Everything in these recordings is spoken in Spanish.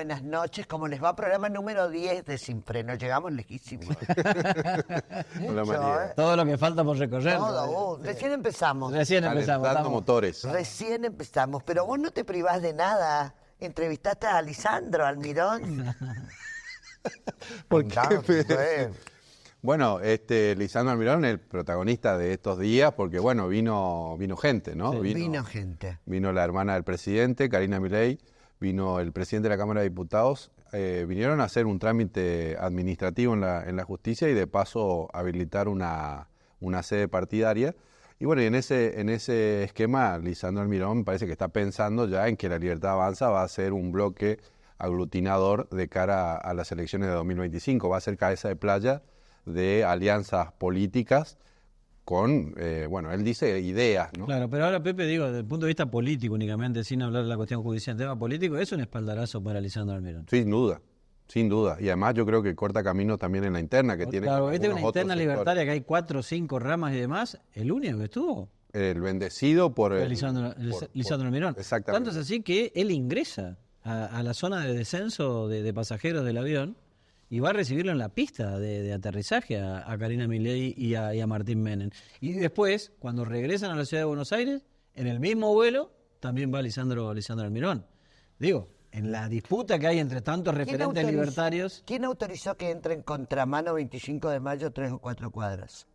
buenas noches. ¿Cómo les va? Programa número 10 de Sin Freno. Llegamos lejísimos. Hola, María. Todo lo que falta por recorrer. Todo. Recién empezamos. Recién empezamos. Calentando motores. Recién empezamos. Pero vos no te privás de nada. Entrevistaste a Lisandro Almirón. ¿Por qué? Contá, fue. Bueno, Lisandro Almirón, el protagonista de estos días, porque bueno, vino gente, ¿no? Sí. Vino gente. Vino la hermana del presidente, Karina Milei, vino el presidente de la Cámara de Diputados, vinieron a hacer un trámite administrativo en la justicia y de paso habilitar una sede partidaria. Y bueno, y en ese esquema, Lisandro Almirón parece que está pensando ya en que La Libertad Avanza va a ser un bloque aglutinador de cara a las elecciones de 2025, va a ser cabeza de playa de alianzas políticas con, bueno, él dice ideas, ¿no? Claro, pero ahora, Pepe, digo, desde el punto de vista político únicamente, sin hablar de la cuestión judicial, el tema político, es un espaldarazo para Lisandro Almirón. Sin duda, sin duda. Y además yo creo que corta camino también en la interna, que tiene Claro, esta es algunos una otros interna sectores. libertaria que hay 4 o 5 ramas y demás. El único que estuvo El bendecido por fue el... Lisandro Almirón. Exactamente. Tanto es así que él ingresa a la zona de descenso de pasajeros del avión y va a recibirlo en la pista de aterrizaje a Karina Milei y a Martín Menem. Y después, cuando regresan a la ciudad de Buenos Aires, en el mismo vuelo, también va Lisandro Almirón. Digo, en la disputa que hay entre tantos referentes libertarios... ¿Quién autorizó que entre en contramano 25 de mayo 3 o 4 cuadras?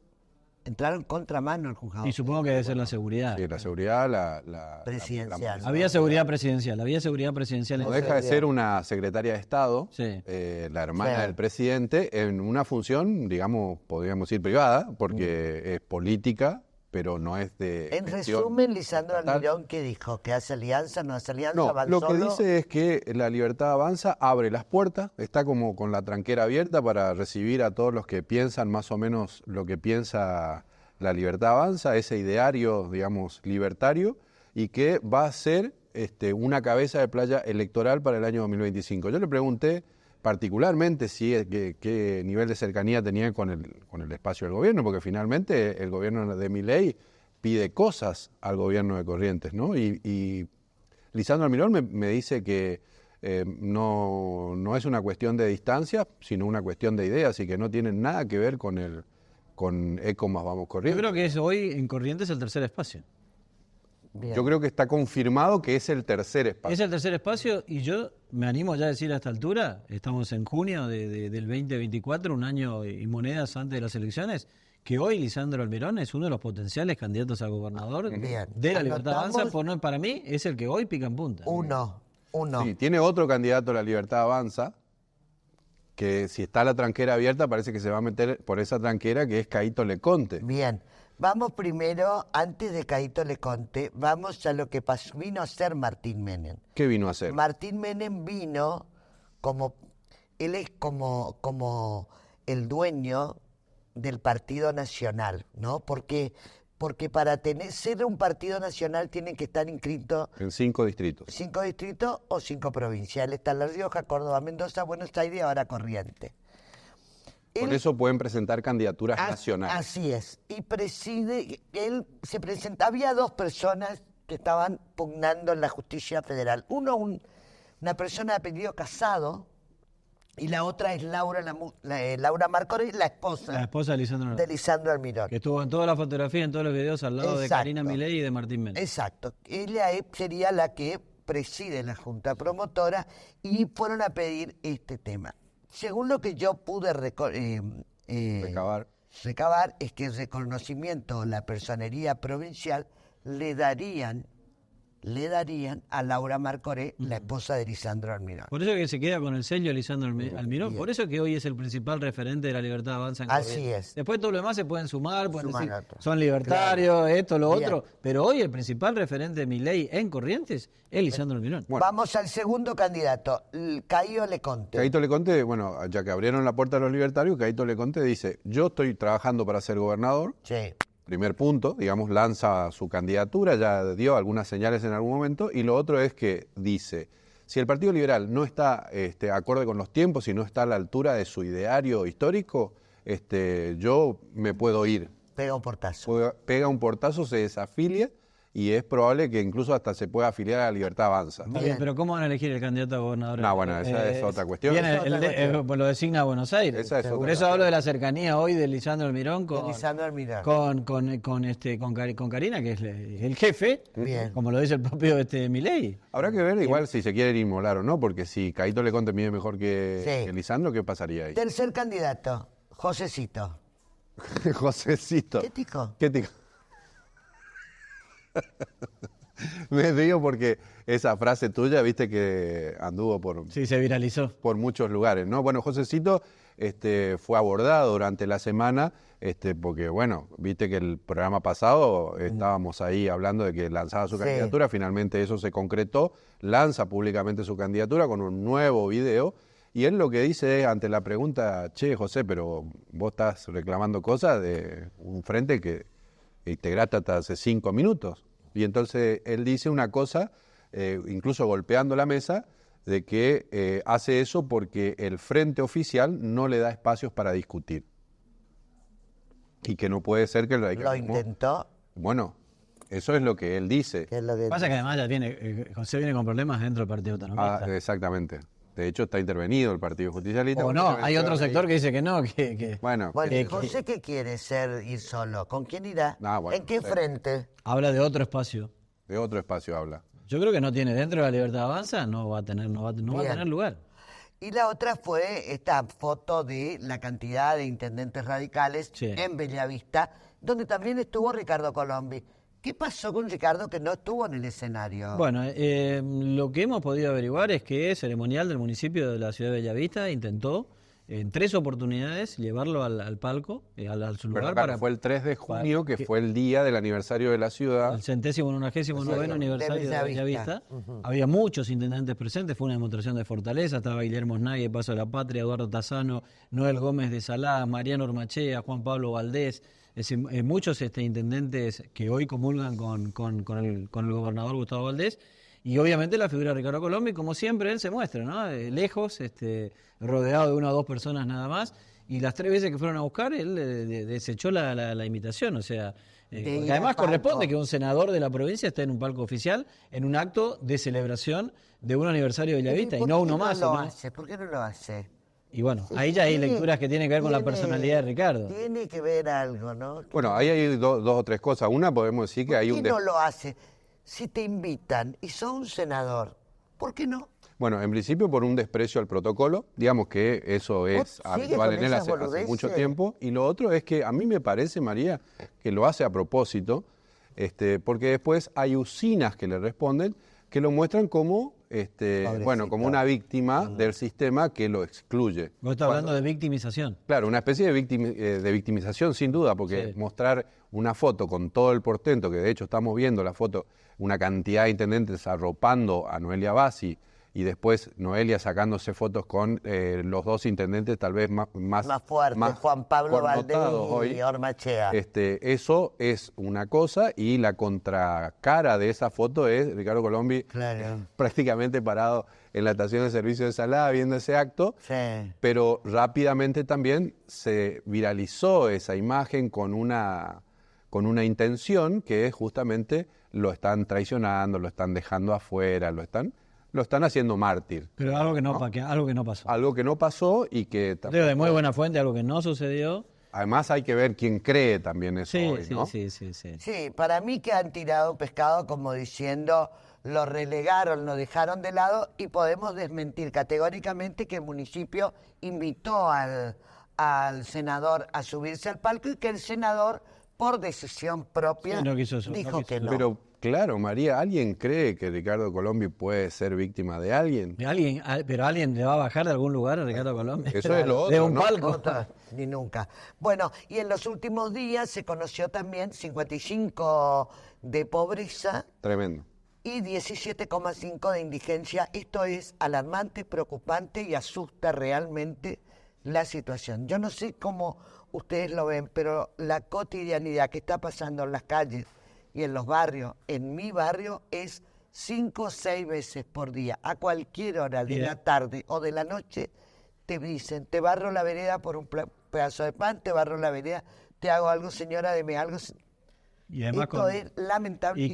Entraron contramano al juzgado. Y supongo que debe ser la seguridad. Sí, la seguridad, la Presidencial. Había seguridad presidencial. No deja de ser una secretaria de Estado, Sí. La hermana Sí. del presidente, en una función, digamos, podríamos decir privada, porque es política, pero no es de... En gestión resumen, Lisandro estatal. Almirón, ¿qué dijo? ¿Que hace alianza, no hace alianza? No, ¿Van lo que solo? dice es que La Libertad Avanza abre las puertas, está como con la tranquera abierta para recibir a todos los que piensan más o menos lo que piensa La Libertad Avanza, ese ideario, digamos, libertario, y que va a ser una cabeza de playa electoral para el año 2025. Yo le pregunté particularmente qué nivel de cercanía tenía con el espacio del gobierno, porque finalmente el gobierno de Milei pide cosas al gobierno de Corrientes, ¿no? Y Lisandro Almirón me dice que no es una cuestión de distancia, sino una cuestión de ideas y que no tienen nada que ver con Eco más Vamos Yo Corrientes. creo que hoy en Corrientes el tercer espacio. Bien. Yo creo que está confirmado que es el tercer espacio. Es el tercer espacio y yo me animo ya a decir a esta altura, estamos en junio del 2024, un año y monedas antes de las elecciones, que hoy Lisandro Almirón es uno de los potenciales candidatos a gobernador Bien. de La Libertad Anotamos. Avanza. Para mí es el que hoy pica en punta. Uno. Sí, tiene otro candidato a La Libertad Avanza, que si está la tranquera abierta parece que se va a meter por esa tranquera, que es Caíto Leconte. Bien. Vamos primero, antes de Caíto Leconte, vamos a lo que vino a ser Martín Menem. ¿Qué vino a hacer? Martín Menem vino él es como el dueño del Partido Nacional, ¿no? Porque para ser un partido nacional tienen que estar inscritos En 5 distritos. 5 distritos o 5 provinciales. Está La Rioja, Córdoba, Mendoza, Buenos Aires y ahora Corrientes. Por Él- eso pueden presentar candidaturas nacionales. Así es. Y él se presenta. Había 2 personas que estaban pugnando en la justicia federal. Uno, una persona de apellido Casado, y la otra es Laura Marcorey, la esposa de Lisandro de Almirón, Lisandro Almirón. que estuvo en todas las fotografías, en todos los videos al lado de Exacto. Karina Milei y de Martín Menem. Exacto. Ella sería la que preside la Junta Promotora y fueron a pedir este tema. Según lo que yo pude Recabar. recabar, es que el reconocimiento o la personería provincial le darían a Laura Marcoré, la esposa de Lisandro Almirón. Por eso que se queda con el sello Lisandro Almirón, Bien. por eso que hoy es el principal referente de La Libertad Avanza en Así Corrientes. es. Después todo lo demás se pueden sumar, pueden Sumar decir, otros. son libertarios, esto, lo Bien. otro, pero hoy el principal referente de Milei en Corrientes es Lisandro Almirón. Bueno. Vamos al segundo candidato, Caio Leconte. Caíto Leconte, bueno, ya que abrieron la puerta a los libertarios, Caíto Leconte dice, yo estoy trabajando para ser gobernador. Sí. Primer punto, digamos, lanza su candidatura, ya dio algunas señales en algún momento, y lo otro es que dice, si el Partido Liberal no está acorde con los tiempos y no está a la altura de su ideario histórico, yo me puedo ir. Pega un portazo. Pega un portazo, se desafilia y es probable que incluso hasta se pueda afiliar a Libertad Avanza. Está bien, pero ¿cómo van a elegir el candidato a gobernador? No, bueno, esa es otra cuestión. Viene Esa es otra cuestión. pues lo designa a Buenos Aires. Esa es otra Por eso cuestión. hablo de la cercanía hoy de Lisandro Almirón con, Lisandro Almirón. con Karina, que es el jefe, Bien. como lo dice el propio Milei. Habrá que ver igual si se quiere inmolar o no, porque si Caito Leconte mide mejor Sí. que Lisandro, ¿qué pasaría ahí? Tercer candidato, Josecito. Josecito. ¿Qué tico? ¿Qué tico? Me digo porque esa frase tuya, viste que anduvo Sí, se viralizó. por muchos lugares, ¿no? Bueno, Josecito fue abordado durante la semana, porque, bueno, viste que el programa pasado estábamos ahí hablando de que lanzaba su Sí. candidatura, finalmente eso se concretó, lanza públicamente su candidatura con un nuevo video, y él lo que dice es, ante la pregunta, che, José, pero vos estás reclamando cosas de un frente que integraste hasta hace 5 minutos. Y entonces él dice una cosa, incluso golpeando la mesa, de que hace eso porque el frente oficial no le da espacios para discutir. Y que no puede ser que lo Lo intentó, Bueno, eso es lo que él dice. que es lo que... Pasa que además José viene con problemas dentro del Partido Autonomista. Exactamente. De hecho, está intervenido el Partido Justicialista. O no, hay otro sector que dice que no, que Bueno, Bueno, ¿y que- José qué quiere ir solo? ¿Con quién irá? Ah, bueno, ¿En qué sí. frente? habla de otro espacio. de otro espacio habla. Yo creo que no tiene dentro de la Libertad Avanza, no va a tener Bien. lugar. Y la otra fue esta foto de la cantidad de intendentes radicales Sí. en Bellavista, donde también estuvo Ricardo Colombi. ¿Qué pasó con Ricardo que no estuvo en el escenario? Bueno, lo que hemos podido averiguar es que Ceremonial del municipio de la ciudad de Bellavista intentó en 3 oportunidades llevarlo al palco, a su Pero lugar claro, fue el 3 de junio, que fue el día del aniversario de la ciudad. el 199º de aniversario de Bellavista. Bellavista. Había muchos intendentes presentes, fue una demostración de fortaleza. Estaba Guillermo Snagui, Paso de la Patria, Eduardo Tazano, Noel Gómez de Salá, Mariano Ormachea, Juan Pablo Valdés. Es decir, muchos intendentes que hoy comulgan con el gobernador Gustavo Valdés. Y obviamente la figura de Ricardo Colombi, como siempre, él se muestra, ¿no? Lejos, rodeado de 1 o 2 personas nada más. Y las 3 veces que fueron a buscar, él desechó la invitación. O sea, De porque ir además al palco. corresponde que un senador de la provincia esté en un palco oficial en un acto de celebración de un aniversario de Bellavista, y ¿Por no qué uno más. lo sino- hace? ¿Por qué no lo hace? Y bueno, ahí ya hay lecturas que tienen que ver con la Tiene- personalidad de Ricardo. Tiene que ver algo, ¿no? Bueno, ahí hay dos o tres cosas. Una, podemos decir que hay ¿Por un... qué no lo hace? Si te invitan y sos un senador, ¿por qué no? Bueno, en principio por un desprecio al protocolo, digamos que eso es ¿Sigue habitual con en él esas hace boludeces? mucho tiempo. Y lo otro es que a mí me parece, María, que lo hace a propósito, porque después hay usinas que le responden que lo muestran como, bueno, como una víctima del sistema que lo excluye. Vos estás hablando de victimización. Claro, una especie de victimización sin duda, porque Sí. mostrar una foto con todo el portento, que de hecho estamos viendo la foto, una cantidad de intendentes arropando a Noelia Bassi, y después Noelia sacándose fotos con los 2 intendentes tal vez más Más fuerte, Juan Pablo Valdés connotados hoy. y Ormachea. Eso es una cosa, y la contracara de esa foto es Ricardo Colombi Claro. prácticamente parado en la estación de servicio de Salada viendo ese acto. Sí. Pero rápidamente también se viralizó esa imagen con una intención, que es justamente lo están traicionando, lo están dejando afuera, lo están haciendo mártir. Pero algo que no pasó. Algo que no pasó y que Creo de muy buena fuente, algo que no sucedió. además hay que ver quién cree también eso Sí, hoy, sí, ¿no? sí. Sí, para mí que han tirado pescado como diciendo lo relegaron, lo dejaron de lado, y podemos desmentir categóricamente que el municipio invitó al senador a subirse al palco y que el senador, por decisión propia, Sí, no quiso eso, dijo no quiso que eso. no. Pero claro, María, ¿alguien cree que Ricardo Colombi puede ser víctima de alguien? Pero alguien le va a bajar de algún lugar a Ricardo Colombi. Eso es lo De otro, un ¿no? palco. Otra, ni nunca. Bueno, y en los últimos días se conoció también 55 de pobreza Tremendo. y 17,5 de indigencia. Esto es alarmante, preocupante y asusta realmente la situación. Yo no sé cómo ustedes lo ven, pero la cotidianidad que está pasando en las calles y en los barrios, en mi barrio, es 5 o 6 veces por día, a cualquier hora de Bien. la tarde o de la noche, te dicen, te barro la vereda por un pedazo de pan, te barro la vereda, te hago algo, señora, deme algo. Y además Esto es lamentable. y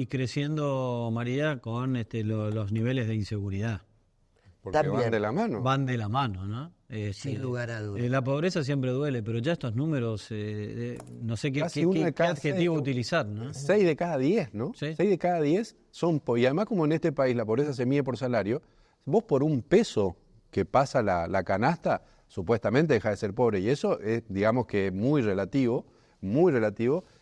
creciendo, María, con los niveles de inseguridad. Porque También. van de la mano. Van de la mano, ¿no? Sin lugar a dudas. La pobreza siempre duele, pero ya estos números, no sé Casi uno de qué cada adjetivo 6, utilizar, ¿no? 6 de cada 10, ¿no? Sí. 6 de cada 10 son pobres. Y además, como en este país la pobreza se mide por salario, vos por un peso que pasa la canasta, supuestamente deja de ser pobre. Y eso es, digamos que muy relativo,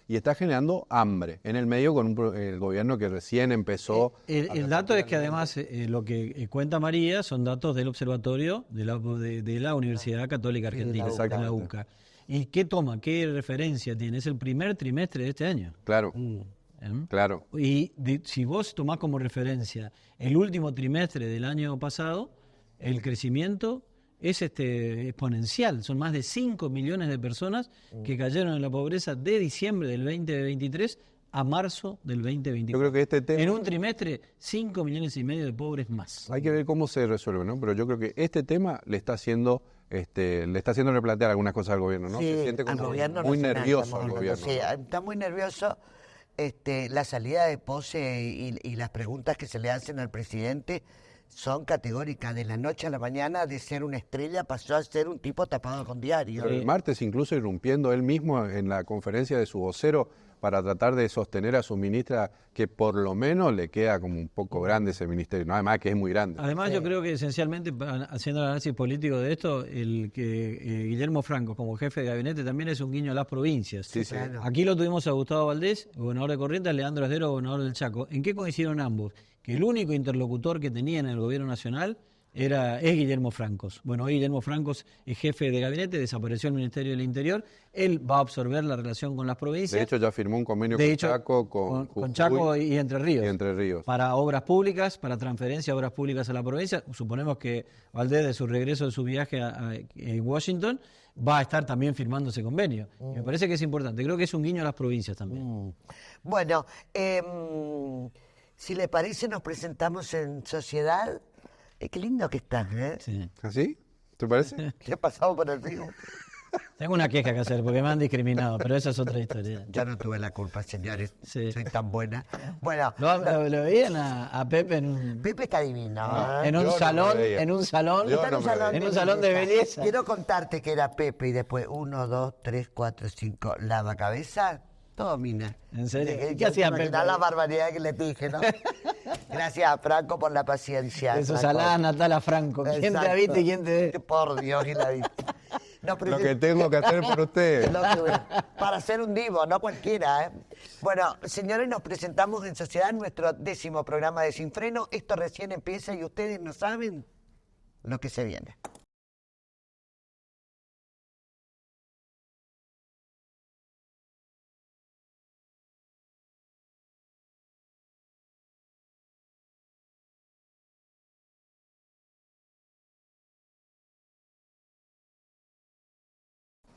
y está generando hambre en el medio con el gobierno que recién empezó. El dato es que además lo que cuenta María son datos del observatorio de la Universidad Católica Argentina, Exactamente. de la UCA. ¿Y qué toma? ¿Qué referencia tiene? Es el primer trimestre de este año. Claro, claro. Y si vos tomás como referencia el último trimestre del año pasado, el crecimiento es exponencial. Son más de 5 millones de personas que cayeron en la pobreza de diciembre del 2023 a marzo del 2024. Yo creo que este tema... En un trimestre, 5 millones y medio de pobres más. Hay que ver cómo se resuelve, ¿no? Pero yo creo que este tema le está haciendo replantear algunas cosas al gobierno, ¿no? Sí, Se siente al como gobierno muy nacional, nervioso estamos el hablando. gobierno. Sí, está muy nervioso. La salida de Pose y las preguntas que se le hacen al presidente son categóricas. De la noche a la mañana, de ser una estrella, pasó a ser un tipo tapado con diario. Pero el martes, incluso irrumpiendo él mismo en la conferencia de su vocero para tratar de sostener a su ministra, que por lo menos le queda como un poco grande ese ministerio, ¿no? Además que es muy grande. Además, yo creo que esencialmente, haciendo el análisis político de esto, el que Guillermo Franco, como jefe de gabinete, también es un guiño a las provincias. Sí, sí. Claro. Aquí lo tuvimos a Gustavo Valdés, gobernador de Corrientes, Leandro Esdero, gobernador del Chaco. ¿En qué coincidieron ambos? Que el único interlocutor que tenían en el gobierno nacional es Guillermo Francos. Bueno, hoy Guillermo Francos es jefe de gabinete, desapareció el Ministerio del Interior. Él va a absorber la relación con las provincias. De hecho, ya firmó un convenio De con hecho, Chaco, con Jujuy Chaco y Entre Ríos. y Entre Ríos. Para obras públicas, para transferencia de obras públicas a la provincia. Suponemos que Valdés, de su regreso de su viaje a Washington, va a estar también firmando ese convenio. Me parece que es importante. Creo que es un guiño a las provincias también. Bueno, si le parece, nos presentamos en sociedad. Qué lindo que estás, ¿eh? Sí. ¿Así? ¿Te parece? ¿Qué ha pasado por el río? Tengo una queja que hacer porque me han discriminado, pero esa es otra historia. Ya no tuve la culpa, señores. Sí. Soy tan buena. Bueno, Lo veían a Pepe en Pepe está divino. ¿eh? un yo no lo salón, veía. en un salón, Yo Está no me lo en un salón de belleza. Quiero contarte que era Pepe y después 1, 2, 3, 4, 5, lavacabeza, todo mina. ¿En serio? ¿Qué ¿Qué hacía imaginás Pepe? la barbaridad que le dije, ¿no? Gracias a Franco por la paciencia. Eso, Franco. Salada Natala Franco. ¿Quién te Exacto. ha visto y quién te ve? Por Dios, y la viste. No, pero Lo que tengo que hacer por ustedes. para ser un divo, no cualquiera. ¿eh? Bueno, señores, nos presentamos en Sociedad en nuestro 10º programa de Sin Freno. Esto recién empieza y ustedes no saben lo que se viene.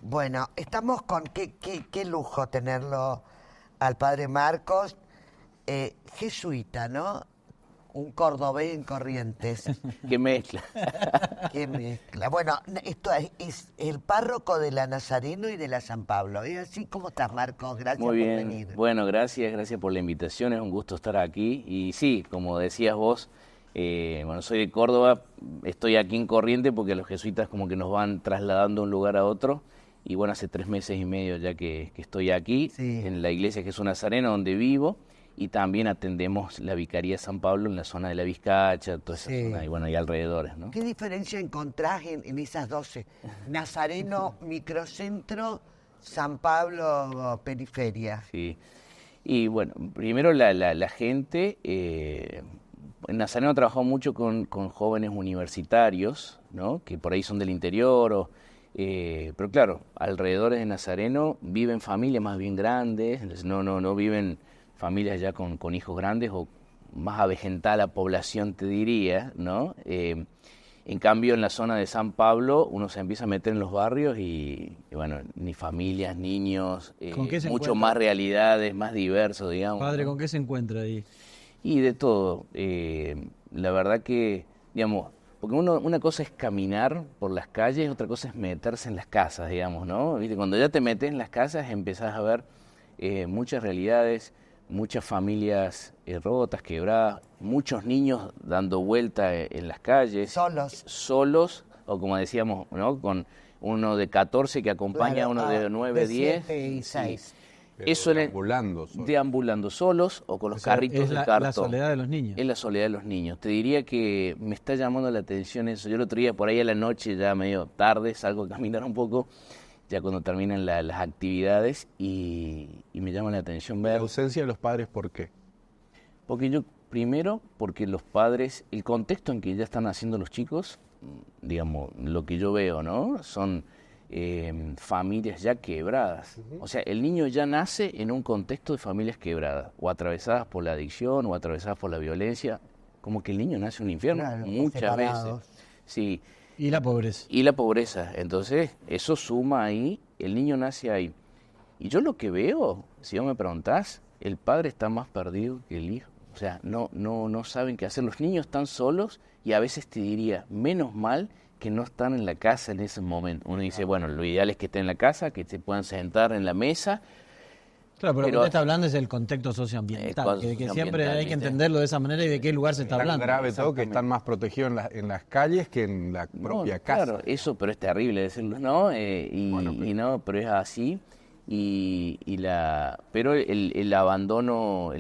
Bueno, estamos con qué lujo tenerlo al padre Marcos, jesuita, ¿no? Un cordobés en Corrientes. Qué mezcla. Qué mezcla. Bueno, esto es el párroco de la Nazareno y de la San Pablo. ¿Es así? ¿Cómo estás, Marcos? Gracias Muy por bien. venir. Bueno, gracias por la invitación. Es un gusto estar aquí. Y sí, como decías vos, bueno, soy de Córdoba. Estoy aquí en Corrientes porque los jesuitas como que nos van trasladando de un lugar a otro. Y bueno, hace 3 meses y medio ya que estoy aquí, Sí. en la iglesia Jesús Nazareno, donde vivo. Y también atendemos la Vicaría San Pablo en la zona de la Vizcacha, toda esa Sí. zona, y bueno, y alrededores, ¿no? ¿Qué diferencia encontrás en esas 12? Nazareno, microcentro, San Pablo, periferia. Sí. Y bueno, primero la gente, en Nazareno he trabajado mucho con jóvenes universitarios, ¿no? Que por ahí son del interior, pero claro, alrededores de Nazareno viven familias más bien grandes, entonces no viven familias ya con hijos grandes o más avejentada la población, te diría, ¿no? En cambio, en la zona de San Pablo, uno se empieza a meter en los barrios y bueno, ni familias, niños, ¿Con qué se mucho encuentra? más realidades, más diversos, digamos. Padre, ¿no? ¿con qué se encuentra ahí? Y de todo. La verdad que, digamos, porque una cosa es caminar por las calles, otra cosa es meterse en las casas, digamos, ¿no? ¿Viste? Cuando ya te metes en las casas empezás a ver muchas realidades, muchas familias rotas, quebradas, muchos niños dando vuelta en las calles. Solos, o como decíamos, ¿no? Con uno de 14 que acompaña a uno de 9, 10. 7 y 6. Eso deambulando solos o con los carritos de cartón. La soledad de los niños. Es la soledad de los niños. Te diría que me está llamando la atención eso. Yo el otro día, por ahí a la noche, ya medio tarde, salgo a caminar un poco, ya cuando terminan las actividades, y me llama la atención ver... La ausencia de los padres, ¿por qué? Porque los padres, el contexto en que ya están haciendo los chicos, digamos, lo que yo veo, ¿no? Son familias ya quebradas. O sea, el niño ya nace en un contexto de familias quebradas, o atravesadas por la adicción, o atravesadas por la violencia. Como que el niño nace en un infierno, muchas veces. Sí. Y la pobreza. Y la pobreza. Entonces, eso suma ahí, el niño nace ahí. Y yo lo que veo, si vos me preguntás, el padre está más perdido que el hijo. O sea, no saben qué hacer. Los niños están solos y a veces te diría, menos mal que no están en la casa en ese momento. Uno dice, bueno, lo ideal es que estén en la casa, que se puedan sentar en la mesa. Claro, pero lo que usted está hablando es el contexto socioambiental, que siempre hay que entenderlo de esa manera y de qué lugar se está hablando. Es grave todo que están más protegidos en las calles que en la propia casa. Claro, eso, pero es terrible decirlo, ¿no? No, pero es así. Pero el abandono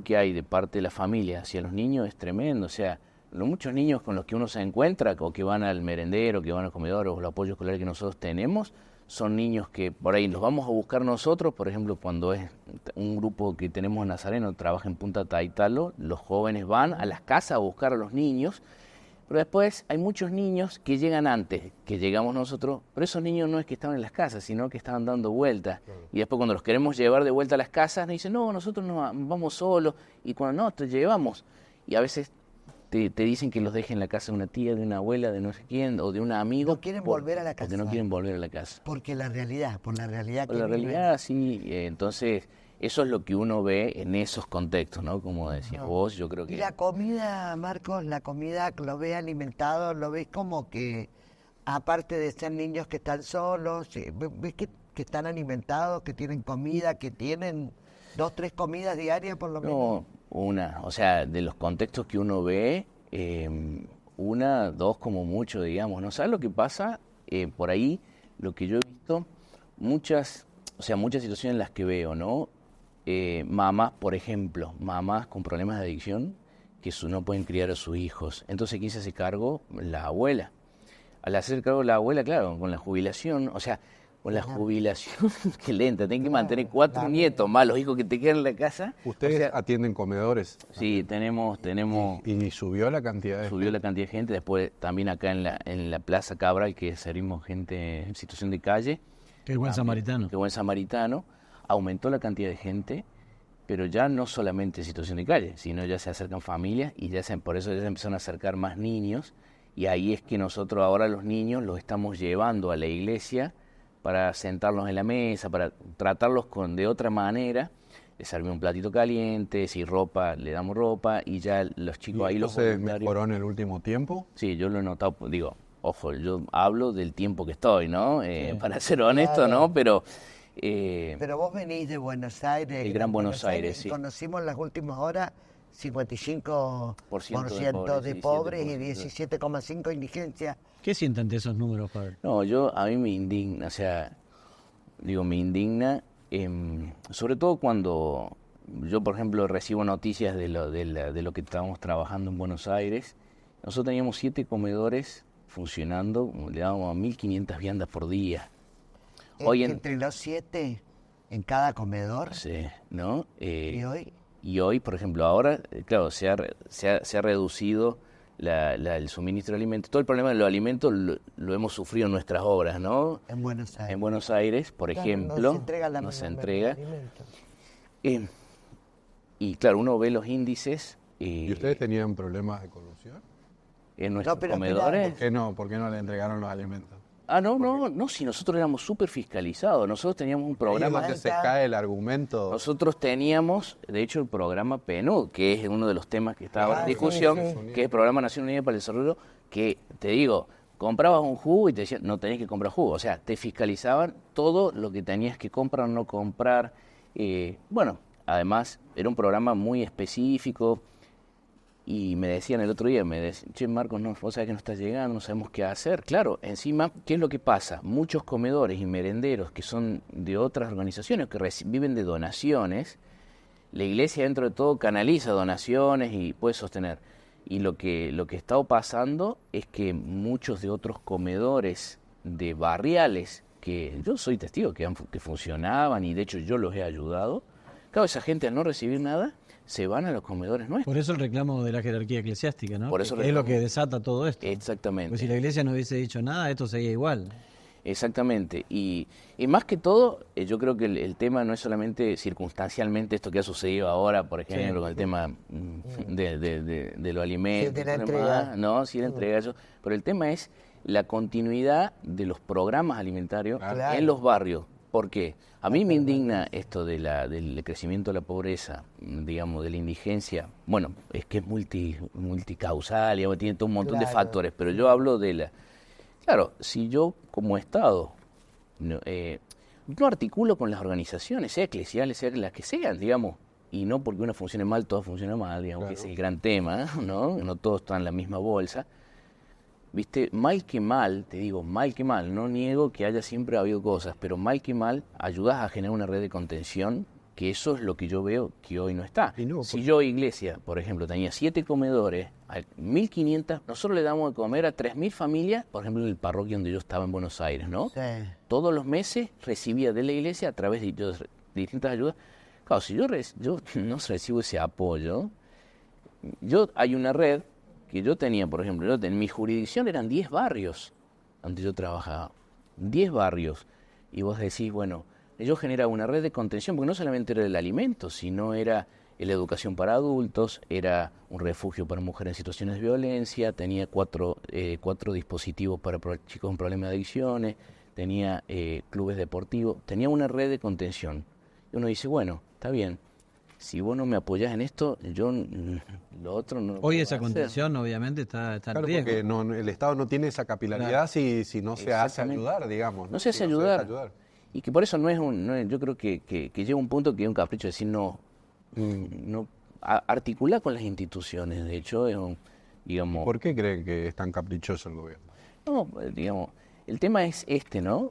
que hay de parte de la familia hacia los niños es tremendo. O sea, los muchos niños con los que uno se encuentra, o que van al merendero, que van al comedor, o los apoyos escolares que nosotros tenemos, son niños que por ahí los vamos a buscar nosotros. Por ejemplo, cuando es un grupo que tenemos en Nazareno, trabaja en Punta Taitalo, los jóvenes van a las casas a buscar a los niños, pero después hay muchos niños que llegan antes que llegamos nosotros, pero esos niños no es que estaban en las casas, sino que estaban dando vueltas. Y después cuando los queremos llevar de vuelta a las casas, nos dicen, no, nosotros no vamos solos, y cuando no, te llevamos. Y a veces te dicen que los dejen en la casa de una tía, de una abuela, de no sé quién, o de un amigo. No quieren volver a la casa. Porque no quieren volver a la casa. Por la realidad que Por la realidad, sí. Entonces, eso es lo que uno ve en esos contextos, ¿no? Como decías vos, yo creo que... Y la comida, Marcos, lo ves alimentado, lo ves como que, aparte de ser niños que están solos, ves que están alimentados, que tienen comida, que tienen 2, 3 comidas diarias por lo menos. No, o sea, de los contextos que uno ve, 1, 2 como mucho, digamos, ¿no? ¿Sabes lo que pasa? Por ahí, lo que yo he visto, muchas situaciones en las que veo, ¿no? Mamás, por ejemplo, mamás con problemas de adicción que no pueden criar a sus hijos. Entonces, ¿quién se hace cargo? La abuela. Al hacer cargo la abuela, claro, con la jubilación, o sea, con la jubilación, qué lenta, tienen que mantener 4 nietos más los hijos que te quedan en la casa. ¿Ustedes atienden comedores? Sí, tenemos. ¿Y subió la cantidad de Subió la cantidad de gente. Después también acá en la Plaza Cabral, que servimos gente en situación de calle. Qué buen samaritano. Qué buen samaritano. Aumentó la cantidad de gente, pero ya no solamente en situación de calle, sino ya se acercan familias y por eso ya se empezaron a acercar más niños. Y ahí es que nosotros ahora los niños los estamos llevando a la iglesia para sentarlos en la mesa, para tratarlos de otra manera. Les servimos un platito caliente, si ropa, le damos ropa, y ya los chicos ahí los voluntarios... ¿Se mejoró en el último tiempo? Sí, yo lo he notado, digo, ojo, yo hablo del tiempo que estoy, ¿no? Para ser honesto, ¿no? Pero vos venís de Buenos Aires. El Gran Buenos Aires, sí. Conocimos en las últimas horas 55% de pobres y 17,5% indigencia. ¿Qué sienten ante esos números, padre? No, a mí me indigna, me indigna, sobre todo cuando yo, por ejemplo, recibo noticias de lo que estábamos trabajando en Buenos Aires. Nosotros teníamos 7 comedores funcionando, le dábamos a 1.500 viandas por día. Entre los 7 en cada comedor. Sí, ¿no? ¿Y hoy? Y hoy, por ejemplo, ahora, claro, se ha reducido el suministro de alimentos. Todo el problema de los alimentos lo hemos sufrido en nuestras obras, ¿no? En Buenos Aires. En Buenos Aires, por ejemplo. No se entrega. Y claro, uno ve los índices. ¿Y ustedes tenían problemas de corrupción? En nuestros comedores. ¿Por qué no le entregaron los alimentos? No, si nosotros éramos súper fiscalizados, nosotros teníamos un programa... Ahí es donde se cae el argumento. Nosotros teníamos, de hecho, el programa PNUD, que es uno de los temas que está ahora en discusión, que es el Programa Nacional Unido para el Desarrollo, que, te digo, comprabas un jugo y te decían, no tenés que comprar jugo, o sea, te fiscalizaban todo lo que tenías que comprar o no comprar, Bueno, además era un programa muy específico y me decían el otro día, che Marcos, no, vos sabés que no estás llegando, no sabemos qué hacer. Claro, encima, ¿qué es lo que pasa? Muchos comedores y merenderos que son de otras organizaciones que viven de donaciones, la iglesia dentro de todo canaliza donaciones y puede sostener. Y lo que está pasando es que muchos de otros comedores de barriales, que yo soy testigo que funcionaban y de hecho yo los he ayudado, claro, esa gente al no recibir nada se van a los comedores nuestros. Por eso el reclamo de la jerarquía eclesiástica, ¿no? Por eso es lo que desata todo esto. Exactamente. Porque si la iglesia no hubiese dicho nada, esto seguía igual. Exactamente. Y más que todo, yo creo que el tema no es solamente circunstancialmente esto que ha sucedido ahora, por ejemplo, con el tema de los alimentos. Sí, de la entrega. No, sí, la entrega. Pero el tema es la continuidad de los programas alimentarios en los barrios. ¿Por qué? A mí me indigna esto del crecimiento de la pobreza, digamos, de la indigencia. Bueno, es que es multicausal, digamos, tiene todo un montón de factores, pero yo hablo de la... Claro, si yo como Estado no articulo con las organizaciones, sea eclesiales, sea las que sean, digamos, y no porque una funcione mal, todas funcionan mal, digamos, que ese es el gran tema, ¿no? No todos están en la misma bolsa. Viste, mal que mal, te digo, mal que mal, no niego que haya siempre habido cosas, pero mal que mal ayudas a generar una red de contención, que eso es lo que yo veo que hoy no está. Si yo, iglesia, por ejemplo, tenía 7 comedores, a 1.500, nosotros le damos de comer a 3.000 familias, por ejemplo, en el parroquio donde yo estaba en Buenos Aires, ¿no? Sí. Todos los meses recibía de la iglesia a través de distintas ayudas. Claro, si yo no recibo ese apoyo, hay una red que yo tenía, por ejemplo, en mi jurisdicción eran 10 barrios donde yo trabajaba, 10 barrios, y vos decís, bueno, yo generaba una red de contención, porque no solamente era el alimento, sino era la educación para adultos, era un refugio para mujeres en situaciones de violencia, tenía 4 dispositivos para chicos con problemas de adicciones, tenía clubes deportivos, tenía una red de contención. Y uno dice, bueno, está bien, si vos no me apoyás en esto, yo lo otro no lo Hoy puedo esa hacer. contención obviamente está en Claro, riesgo. porque el Estado no tiene esa capilaridad si no se hace Exactamente. ayudar, digamos. No se hace ayudar. Y que por eso no es yo creo que llega un punto que es un capricho de decir no articular con las instituciones. De hecho, es digamos... ¿Por qué creen que es tan caprichoso el gobierno? No, digamos, el tema es ¿no?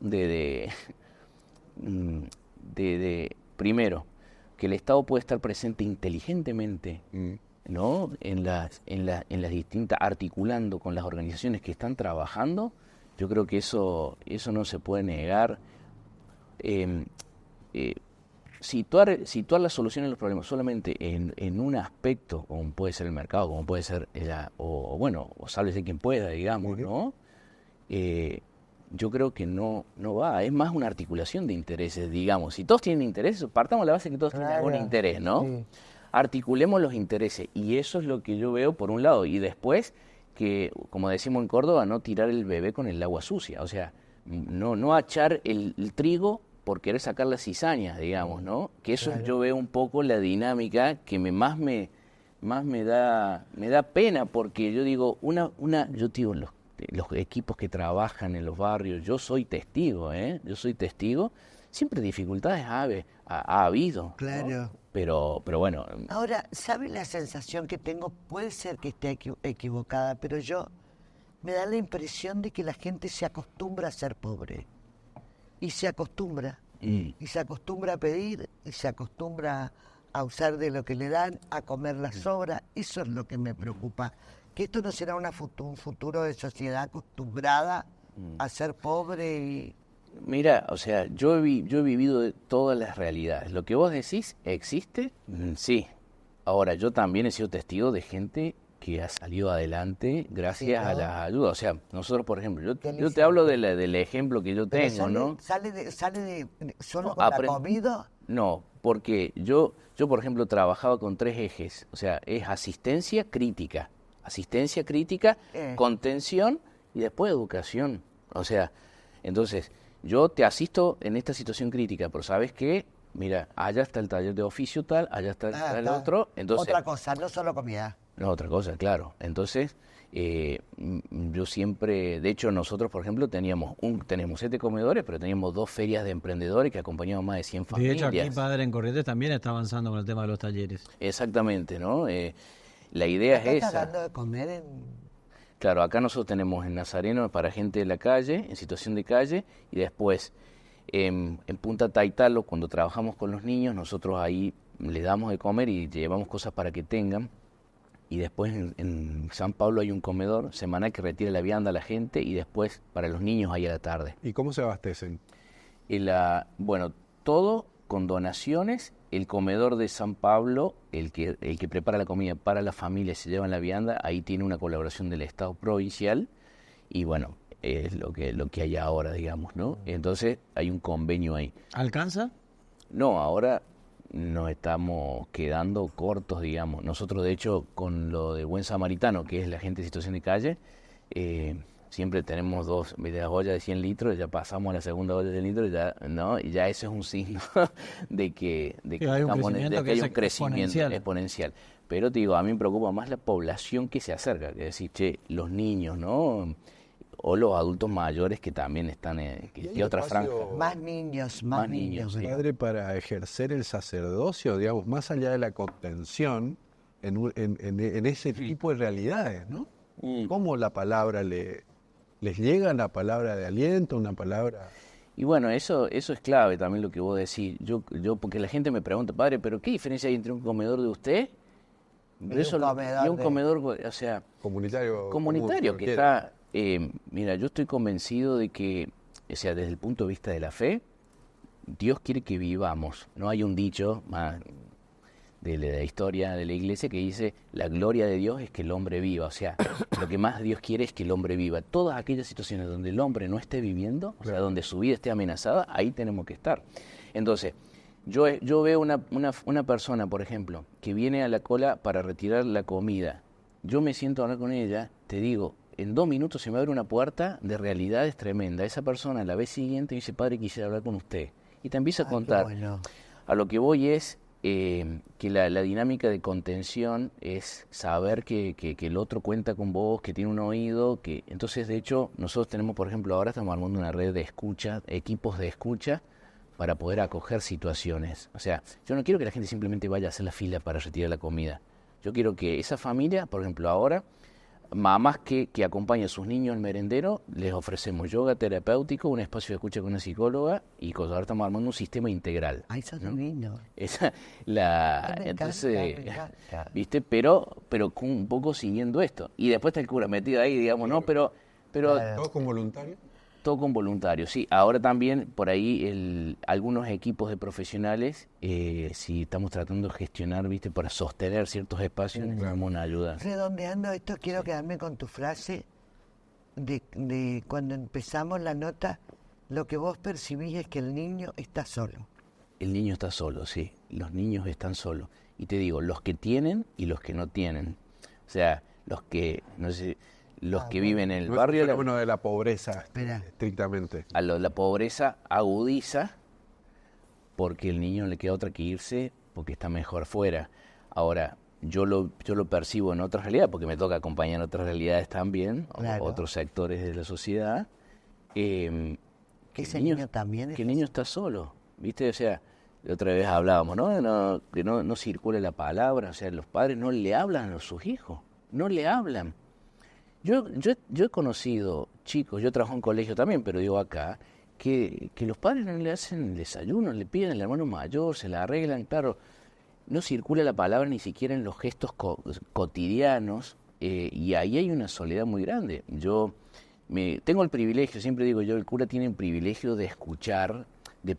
Primero, que el Estado puede estar presente inteligentemente, ¿no? En las distintas, articulando con las organizaciones que están trabajando. Yo creo que eso no se puede negar. Situar la solución a los problemas solamente en un aspecto, como puede ser el mercado, como puede ser o sálvese quien pueda, digamos, ¿no? Yo creo que no va, es más una articulación de intereses, digamos. Si todos tienen intereses, partamos de la base que todos tienen algún interés, ¿no? Sí. Articulemos los intereses, y eso es lo que yo veo por un lado, y después que, como decimos en Córdoba, no tirar el bebé con el agua sucia, o sea, no echar el trigo por querer sacar las cizañas, digamos, ¿no? Que eso yo veo un poco la dinámica que más me da pena, porque yo digo, yo digo, los equipos que trabajan en los barrios, yo soy testigo, siempre dificultades ha habido. Claro. ¿No? Pero bueno. Ahora, ¿sabe la sensación que tengo? Puede ser que esté equivocada, pero me da la impresión de que la gente se acostumbra a ser pobre. Y se acostumbra. Y se acostumbra a pedir, y se acostumbra a usar de lo que le dan, a comer las sobras. Eso es lo que me preocupa. Que esto no será un futuro de sociedad acostumbrada a ser pobre y... Mira, o sea, yo he vivido de todas las realidades. Lo que vos decís, ¿existe? Sí. Ahora, yo también he sido testigo de gente que ha salido adelante gracias a las ayudas. O sea, nosotros, por ejemplo, yo te hablo del ejemplo que yo tengo, ¿no? ¿Sale de solo con la comida? No, porque yo, por ejemplo, trabajaba con 3 ejes. O sea, es asistencia crítica, contención y después educación. O sea, entonces, yo te asisto en esta situación crítica, pero ¿sabes qué? Mira, allá está el taller de oficio tal, allá está el otro. Entonces, otra cosa, no solo comida. No, otra cosa, claro. Entonces, yo siempre, de hecho nosotros, por ejemplo, tenemos 7 comedores, pero teníamos 2 ferias de emprendedores que acompañaban más de 100 De hecho, aquí familias. Padre en Corrientes también está avanzando con el tema de los talleres. Exactamente, ¿no? La idea Acá es estás esa. dando de comer en... Claro, acá nosotros tenemos en Nazareno para gente de la calle, en situación de calle, y después en Punta Taitalo, cuando trabajamos con los niños, nosotros ahí les damos de comer y llevamos cosas para que tengan. Y después en San Pablo hay un comedor semanal que retira la vianda a la gente y después para los niños ahí a la tarde. ¿Y cómo se abastecen? Bueno, todo con donaciones. El comedor de San Pablo, el que prepara la comida para la familia y se llevan la vianda, ahí tiene una colaboración del Estado provincial y bueno, es lo que hay ahora, digamos, ¿no? Entonces hay un convenio ahí. ¿Alcanza? No, ahora nos estamos quedando cortos, digamos. Nosotros, de hecho, con lo de Buen Samaritano, que es la gente en situación de calle, siempre tenemos 2 medias ollas de 100 litros, ya pasamos a la segunda olla de 100 litros, ya, ¿no? Y ya eso es un signo de que hay un estamos crecimiento de que que hay es un crecimiento exponencial. exponencial. Pero te digo, a mí me preocupa más la población que se acerca, que decir, che, los niños, ¿no? O los adultos mayores que también están ¿Y hay que otra espacio- franja. Más niños, Más niños, sí. ¿verdad? Padre, para ejercer el sacerdocio, digamos, más allá de la contención, en ese tipo de realidades, ¿no? ¿Cómo la palabra les llega, la palabra de aliento, una palabra... Y bueno, eso es clave también lo que vos decís. Porque la gente me pregunta, padre, ¿pero qué diferencia hay entre un comedor de usted Y un comedor y un de- comedor, o sea, comunitario? comunitario común, que cualquiera? está... mira, yo estoy convencido de que, o sea, desde el punto de vista de la fe, Dios quiere que vivamos. No hay un dicho más de la historia de la iglesia que dice, la gloria de Dios es que el hombre viva. O sea, lo que más Dios quiere es que el hombre viva. Todas aquellas situaciones donde el hombre no esté viviendo, o sea, donde su vida esté amenazada, ahí tenemos que estar. Entonces, yo veo una persona, por ejemplo, que viene a la cola para retirar la comida. Yo me siento a hablar con ella, te digo, en 2 minutos se me abre una puerta de realidades tremendas. Esa persona la vez siguiente me dice, padre, quisiera hablar con usted. Y te empieza a Ah, contar. qué bueno. A lo que voy es que la dinámica de contención es saber que el otro cuenta con vos, que tiene un oído, que entonces de hecho nosotros tenemos, por ejemplo, ahora estamos armando una red de escucha, equipos de escucha para poder acoger situaciones. O sea, yo no quiero que la gente simplemente vaya a hacer la fila para retirar la comida. Yo quiero que esa familia, por ejemplo, ahora mamás que acompañan a sus niños al merendero, les ofrecemos yoga terapéutico, un espacio de escucha con una psicóloga y ahora estamos armando un sistema integral. Ay, sos ¿no? divino. Esa, Ay, me entonces, encanta. ¿viste? Pero un poco siguiendo esto. Y después está el cura metido ahí, digamos, ¿no? Pero Claro. ¿Todos con voluntarios? todo con voluntarios, sí. Ahora también por ahí algunos equipos de profesionales, si estamos tratando de gestionar, ¿viste? Para sostener ciertos espacios, necesitamos una ayuda. Redondeando esto, quiero quedarme con tu frase de cuando empezamos la nota, lo que vos percibís es que el niño está solo. El niño está solo, sí. Los niños están solos. Y te digo, los que tienen y los que no tienen. O sea, los que, no sé, los que viven en el No es barrio, un fenómeno de la pobreza, Espera. estrictamente. la pobreza agudiza porque el niño no le queda otra que irse porque está mejor afuera. Ahora, yo lo percibo en otras realidades, porque me toca acompañar otras realidades también, Claro. otros sectores de la sociedad. Que ese niño también Que el niño está solo, ¿viste? O sea, la otra vez hablábamos, ¿no? Que no circule la palabra, o sea, los padres no le hablan a sus hijos, no le hablan. Yo he conocido chicos, yo trabajo en colegio también, pero digo acá, que los padres no le hacen el desayuno, le piden al hermano mayor, se la arreglan, claro, no circula la palabra ni siquiera en los gestos cotidianos, y ahí hay una soledad muy grande. Tengo el privilegio, siempre digo yo, el cura tiene el privilegio de escuchar,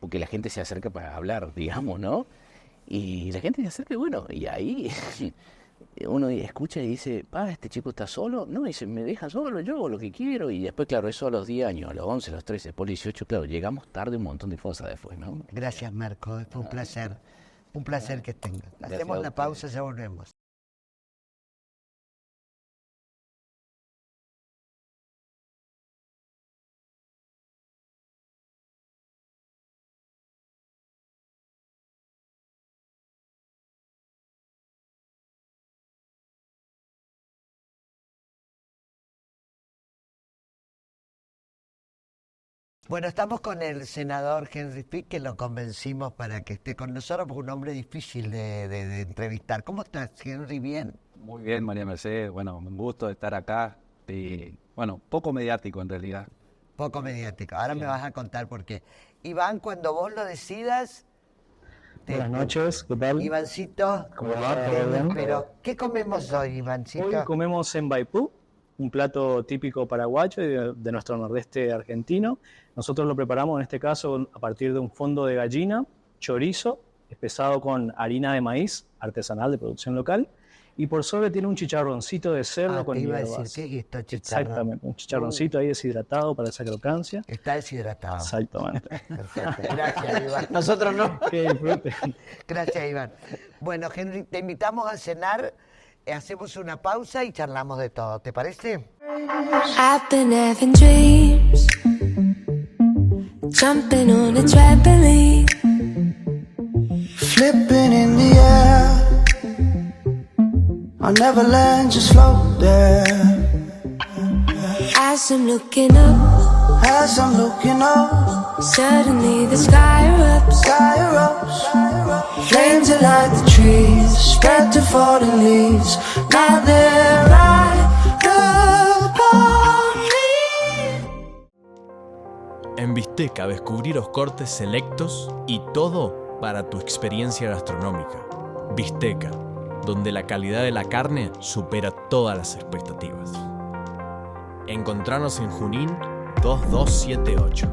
porque la gente se acerca para hablar, digamos, ¿no? Y la gente se acerca y bueno, y ahí uno escucha y dice, este chico está solo. No, dice, me deja solo, yo hago lo que quiero. Y después, claro, eso a los 10 años, a los 11, a los 13, después a los 18, claro, llegamos tarde un montón de cosas después, ¿no? Gracias, Marco, fue un placer. Un placer que tengas. Gracias Hacemos a la ustedes. pausa, ya volvemos. Bueno, estamos con el senador Henry Pick, que lo convencimos para que esté con nosotros, porque es un hombre difícil de entrevistar. ¿Cómo estás, Henry? ¿Bien? Muy bien, María Mercedes. Bueno, un gusto de estar acá. Y, bueno, poco mediático en realidad. Poco mediático. Ahora me vas a contar por qué. Iván, cuando vos lo decidas... Buenas noches, ¿qué tal? Ivancito, ¿Cómo va? ¿Todo bien? pero ¿qué comemos hoy, Ivancito? Hoy comemos en Maipú, un plato típico paraguayo y de nuestro nordeste argentino. Nosotros lo preparamos en este caso a partir de un fondo de gallina, chorizo, espesado con harina de maíz artesanal de producción local, y por sobre tiene un chicharroncito de cerdo con te iba a hierbas. decir, ¿qué es esto, chicharrón? Exactamente, un chicharroncito ahí deshidratado para esa crocancia. Está deshidratado. Exactamente. Perfecto. Gracias, Iván. Nosotros no. Que disfruten. Gracias, Iván. Bueno, Henry, te invitamos a cenar, hacemos una pausa y charlamos de todo, ¿te parece? I've been having dreams, jumping on a trampoline, Flipping in the air, I'll never land, just float there. as I'm looking up, As I'm looking up, suddenly the sky erupts. sky erupts, flames that light the trees, spread to falling leaves. Now they're right upon me. En Bisteca descubrí los cortes selectos y todo para tu experiencia gastronómica. Bisteca, donde la calidad de la carne supera todas las expectativas. Encontranos en Junín 2278.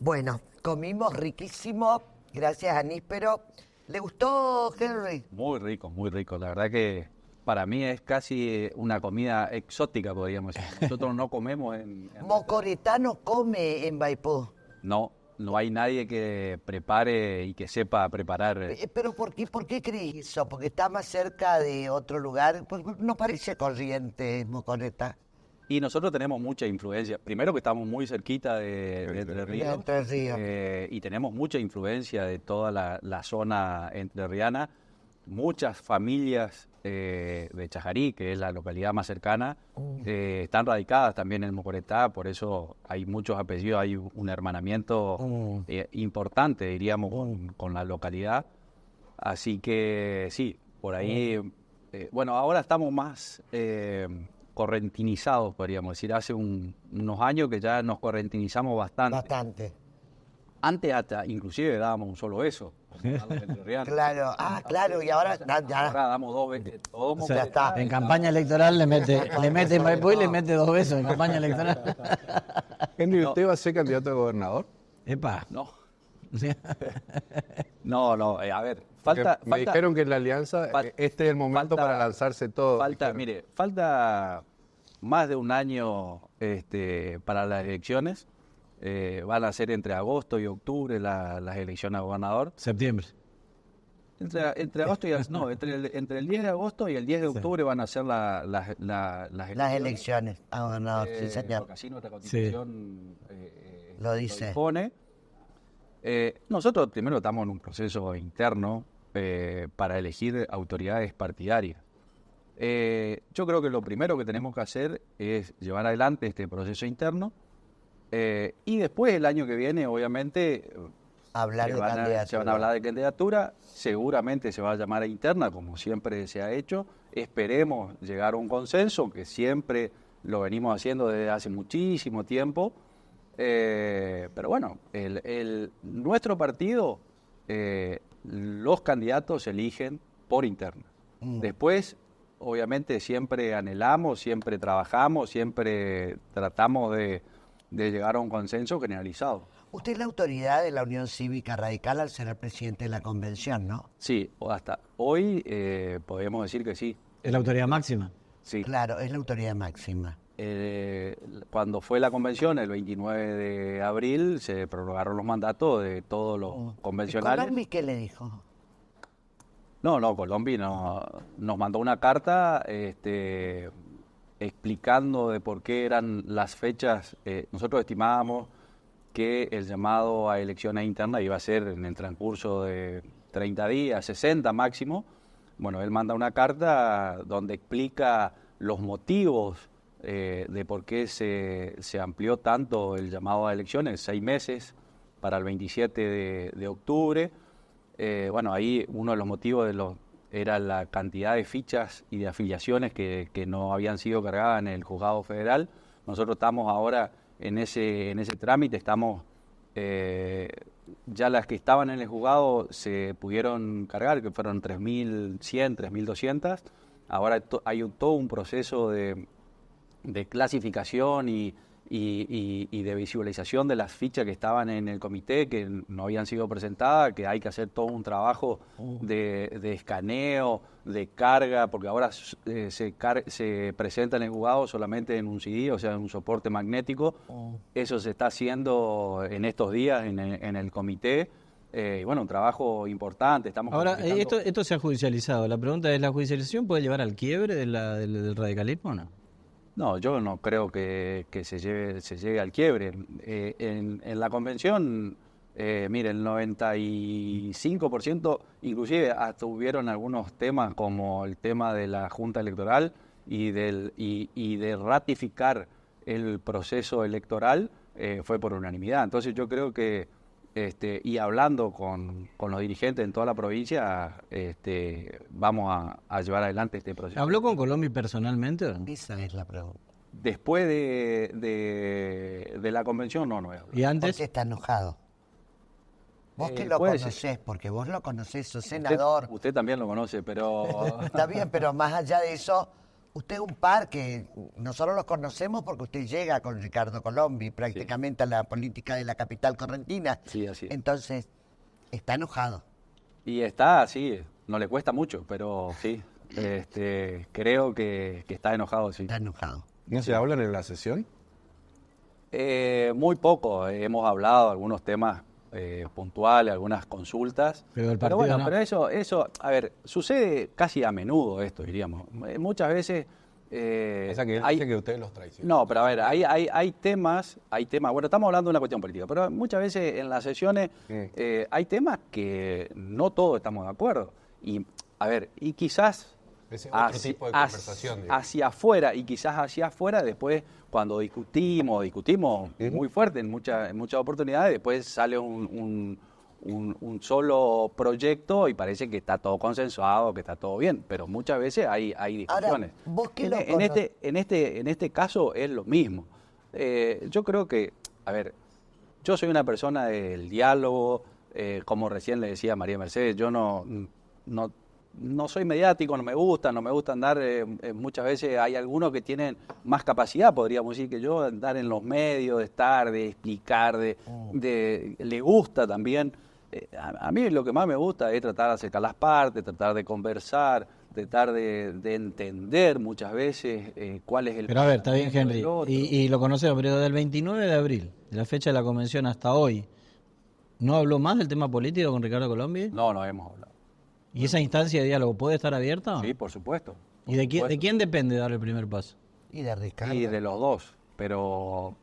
Bueno, comimos riquísimo, gracias a Níspero. ¿Le gustó, Henry? Muy rico. La verdad que para mí es casi una comida exótica, podríamos decir. Nosotros no comemos en Mocoretano come en Maipú. No hay nadie que prepare y que sepa preparar. ¿Pero por qué crees eso? ¿Porque está más cerca de otro lugar? Pues no parece corriente, Mocoreta. Y nosotros tenemos mucha influencia. Primero que estamos muy cerquita de Entre Ríos. De Entre Ríos. Y tenemos mucha influencia de toda la zona entrerriana. Muchas familias de Chajarí, que es la localidad más cercana, están radicadas también en Mocoretá, por eso hay muchos apellidos, hay un hermanamiento importante, diríamos, con la localidad. Así que sí, por ahí, bueno, ahora estamos más correntinizados, podríamos decir. Hace unos años que ya nos correntinizamos bastante. Bastante. Antes hasta inclusive dábamos un solo beso. Claro, claro, y ahora ya. Ahora damos dos veces. O sea, ya está. En campaña electoral le mete Maipú y le mete 2 besos en campaña electoral. Henry, ¿usted va a ser candidato a gobernador? Epa. No. No, a ver, falta... Me dijeron que en la alianza este es el momento para lanzarse todo. Falta más de un año para las elecciones. Van a ser entre agosto y octubre las elecciones a gobernador. Septiembre. Entre agosto y entre el 10 de agosto y el 10 de octubre van a ser las elecciones a gobernador, sí, señor. Porque así nuestra constitución lo dice. Lo dispone. Nosotros primero estamos en un proceso interno para elegir autoridades partidarias. Yo creo que lo primero que tenemos que hacer es llevar adelante este proceso interno y después el año que viene, obviamente, Hablar de se van candidatura. a hablar de candidatura, seguramente se va a llamar a interna, como siempre se ha hecho. Esperemos llegar a un consenso, que siempre lo venimos haciendo desde hace muchísimo tiempo. Pero bueno, nuestro partido, los candidatos se eligen por interna. Después, obviamente, siempre anhelamos, siempre trabajamos, siempre tratamos de llegar a un consenso generalizado. Usted es la autoridad de la Unión Cívica Radical al ser el presidente de la convención, ¿no? Sí, hasta hoy podemos decir que sí. Es la autoridad máxima. Sí. Claro, es la autoridad máxima. Cuando fue la convención, el 29 de abril, se prorrogaron los mandatos de todos los convencionales. ¿Colombi qué le dijo? No, Colombi nos mandó una carta explicando de por qué eran las fechas. Nosotros estimábamos que el llamado a elecciones internas iba a ser en el transcurso de 30 días, 60 máximo. Bueno, él manda una carta donde explica los motivos de por qué se amplió tanto el llamado a elecciones, 6 meses para el 27 de octubre. Bueno, ahí uno de los motivos era la cantidad de fichas y de afiliaciones que no habían sido cargadas en el juzgado federal. Nosotros estamos ahora en ese trámite, estamos ya las que estaban en el juzgado se pudieron cargar, que fueron 3.100, 3.200. Ahora hay todo un proceso de clasificación y de visualización de las fichas que estaban en el comité, que no habían sido presentadas, que hay que hacer todo un trabajo de escaneo, de carga, porque ahora se presenta en el juzgado solamente en un CD, o sea, en un soporte magnético. Eso se está haciendo en estos días en el comité. Y bueno, un trabajo importante. Estamos Ahora, completando- esto se ha judicializado. La pregunta es, ¿la judicialización puede llevar al quiebre del radicalismo o no? No, yo no creo que se llegue al quiebre. En la convención, mire, el 95%, inclusive hasta hubieron algunos temas como el tema de la Junta Electoral y de ratificar el proceso electoral, fue por unanimidad. Entonces yo creo que, y hablando con los dirigentes en toda la provincia, vamos a llevar adelante este proceso. ¿Habló con Colombi personalmente o no? Esa es la pregunta. Después de la convención, no he hablado. ¿Y antes? ¿Por qué está enojado? Vos que lo puede ser. conocés, porque vos lo conocés, sos senador. Usted también lo conoce, pero... Está bien, pero más allá de eso, usted es un par que nosotros lo conocemos porque usted llega con Ricardo Colombi prácticamente a la política de la capital correntina. Sí, así es. Entonces, está enojado. Y está, sí, no le cuesta mucho, pero sí, creo que está enojado, sí. Está enojado. ¿No se hablan en la sesión? Muy poco, hemos hablado de algunos temas puntuales, algunas consultas. Pero el partido bueno, no. pero eso, a ver, sucede casi a menudo esto, diríamos. Muchas veces... O sea, que él hay- dice que ustedes los traicionan. No, pero a ver, hay temas, bueno, estamos hablando de una cuestión política, pero muchas veces en las sesiones hay temas que no todos estamos de acuerdo. Y, a ver, y quizás Ese es otro tipo de conversación, digamos. hacia afuera, y quizás hacia afuera, después cuando discutimos muy fuerte en muchas oportunidades, después sale un solo proyecto y parece que está todo consensuado, que está todo bien, pero muchas veces hay discusiones. Ahora, vos que lo En este caso es lo mismo. Yo creo que, a ver, yo soy una persona del diálogo, como recién le decía María Mercedes, yo no soy mediático, no me gusta andar, muchas veces hay algunos que tienen más capacidad, podríamos decir, que yo, de andar en los medios, de estar, de explicar, le gusta también. A mí lo que más me gusta es tratar de acercar las partes, tratar de conversar, tratar de entender muchas veces cuál es el... Pero a ver, está bien, pensamiento Henry, del otro. y lo conocemos, pero del 29 de abril, de la fecha de la convención hasta hoy, ¿no habló más del tema político con Ricardo Colombi? No hemos hablado. ¿Y esa instancia de diálogo puede estar abierta? Sí, por supuesto. ¿Y de quién depende dar el primer paso? Y de Ricardo. Y de los dos. pero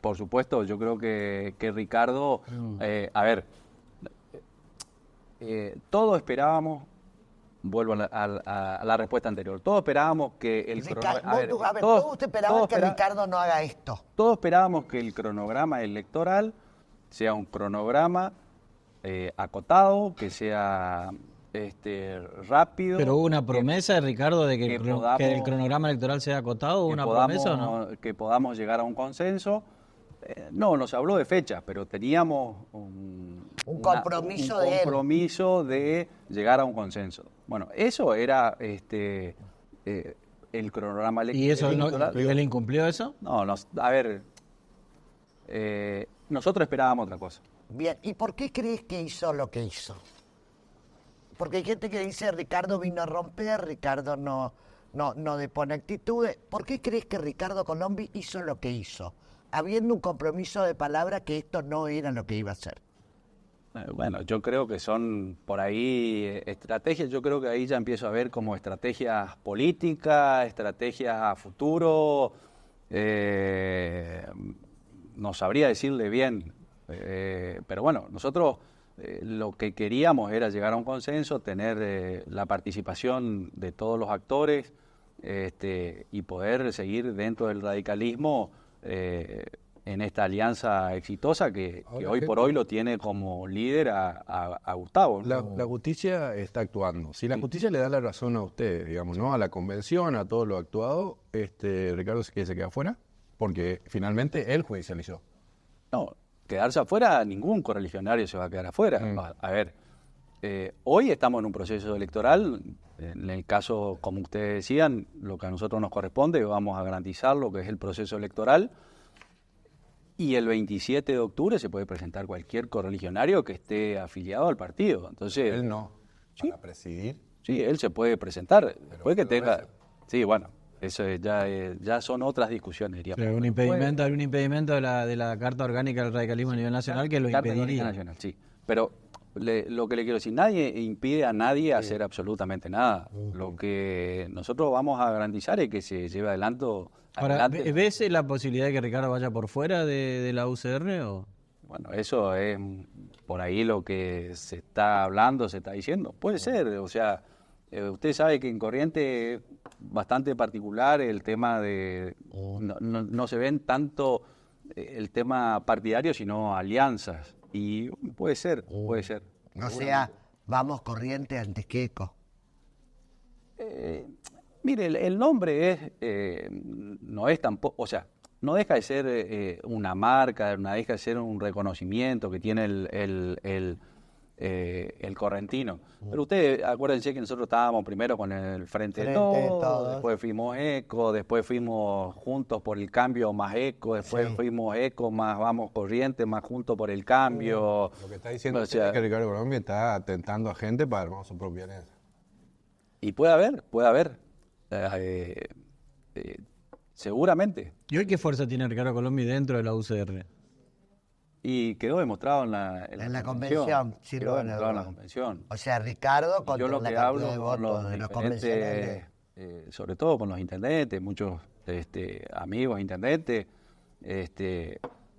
por supuesto, yo creo que Ricardo, a ver, todos esperábamos, vuelvo a la respuesta anterior, todos esperábamos que el cronograma... Todos esperaban que Ricardo no haga esto. Todos esperábamos que el cronograma electoral sea un cronograma acotado, que sea rápido. Pero hubo una promesa de Ricardo de que el cronograma electoral sea acotado, ¿hubo una promesa o no? Que podamos llegar a un consenso. No, nos habló de fechas, pero teníamos un compromiso de llegar a un consenso. Bueno, eso era el cronograma electoral. ¿Y eso él incumplió eso? No, a ver, nosotros esperábamos otra cosa. Bien, ¿y por qué crees que hizo lo que hizo? Porque hay gente que dice Ricardo vino a romper, Ricardo no depone actitudes. ¿Por qué crees que Ricardo Colombi hizo lo que hizo? Habiendo un compromiso de palabra que esto no era lo que iba a hacer. Bueno, yo creo que son por ahí estrategias, yo creo que ahí ya empiezo a ver como estrategias políticas, estrategias a futuro, no sabría decirle bien, pero bueno, nosotros lo que queríamos era llegar a un consenso, tener la participación de todos los actores y poder seguir dentro del radicalismo en esta alianza exitosa que hoy por hoy lo tiene como líder a Gustavo, ¿no? La justicia está actuando. Si la justicia le da la razón a ustedes, digamos, ¿no? A la convención, a todo lo actuado, Ricardo se queda afuera, porque finalmente él judicializó. No, quedarse afuera, ningún correligionario se va a quedar afuera. A ver, hoy estamos en un proceso electoral. En el caso, como ustedes decían, lo que a nosotros nos corresponde, vamos a garantizar lo que es el proceso electoral. Y el 27 de octubre se puede presentar cualquier correligionario que esté afiliado al partido. Entonces, él no. ¿Sí? ¿Para presidir? Sí, él se puede presentar. Después que tenga... Sí, bueno, eso ya son otras discusiones, diría. Pero un impedimento de la Carta Orgánica del Radicalismo a nivel nacional que lo impediría. Nacional, sí. Pero lo que le quiero decir, nadie impide a nadie hacer absolutamente nada. Lo que nosotros vamos a garantizar es que se lleve adelante. Ahora, ¿ves la posibilidad de que Ricardo vaya por fuera de la UCR? ¿O? Bueno, eso es por ahí lo que se está hablando, se está diciendo. Puede ser, o sea, usted sabe que en Corrientes es bastante particular el tema de... No se ven tanto el tema partidario, sino alianzas. Y puede ser. O sea, vamos Corrientes antes que ECO. Mire, el nombre no es tampoco, o sea, no deja de ser una marca, no deja de ser un reconocimiento que tiene el correntino. Pero ustedes, acuérdense que nosotros estábamos primero con el Frente de Todos, después fuimos ECO, después fuimos Juntos por el Cambio más ECO, después fuimos ECO más Vamos Corrientes más Juntos por el Cambio. Lo que está diciendo es que Ricardo Colombi está atentando a gente para armar su propia alianza. Y puede haber. Seguramente. ¿Y hoy qué fuerza tiene Ricardo Colombi dentro de la UCR? Y quedó demostrado en la convención. Sí, quedó demostrado en la convención. O sea, Ricardo contra yo lo la que cantidad hablo de votos de los convencionales. Sobre todo con los intendentes, muchos amigos intendentes,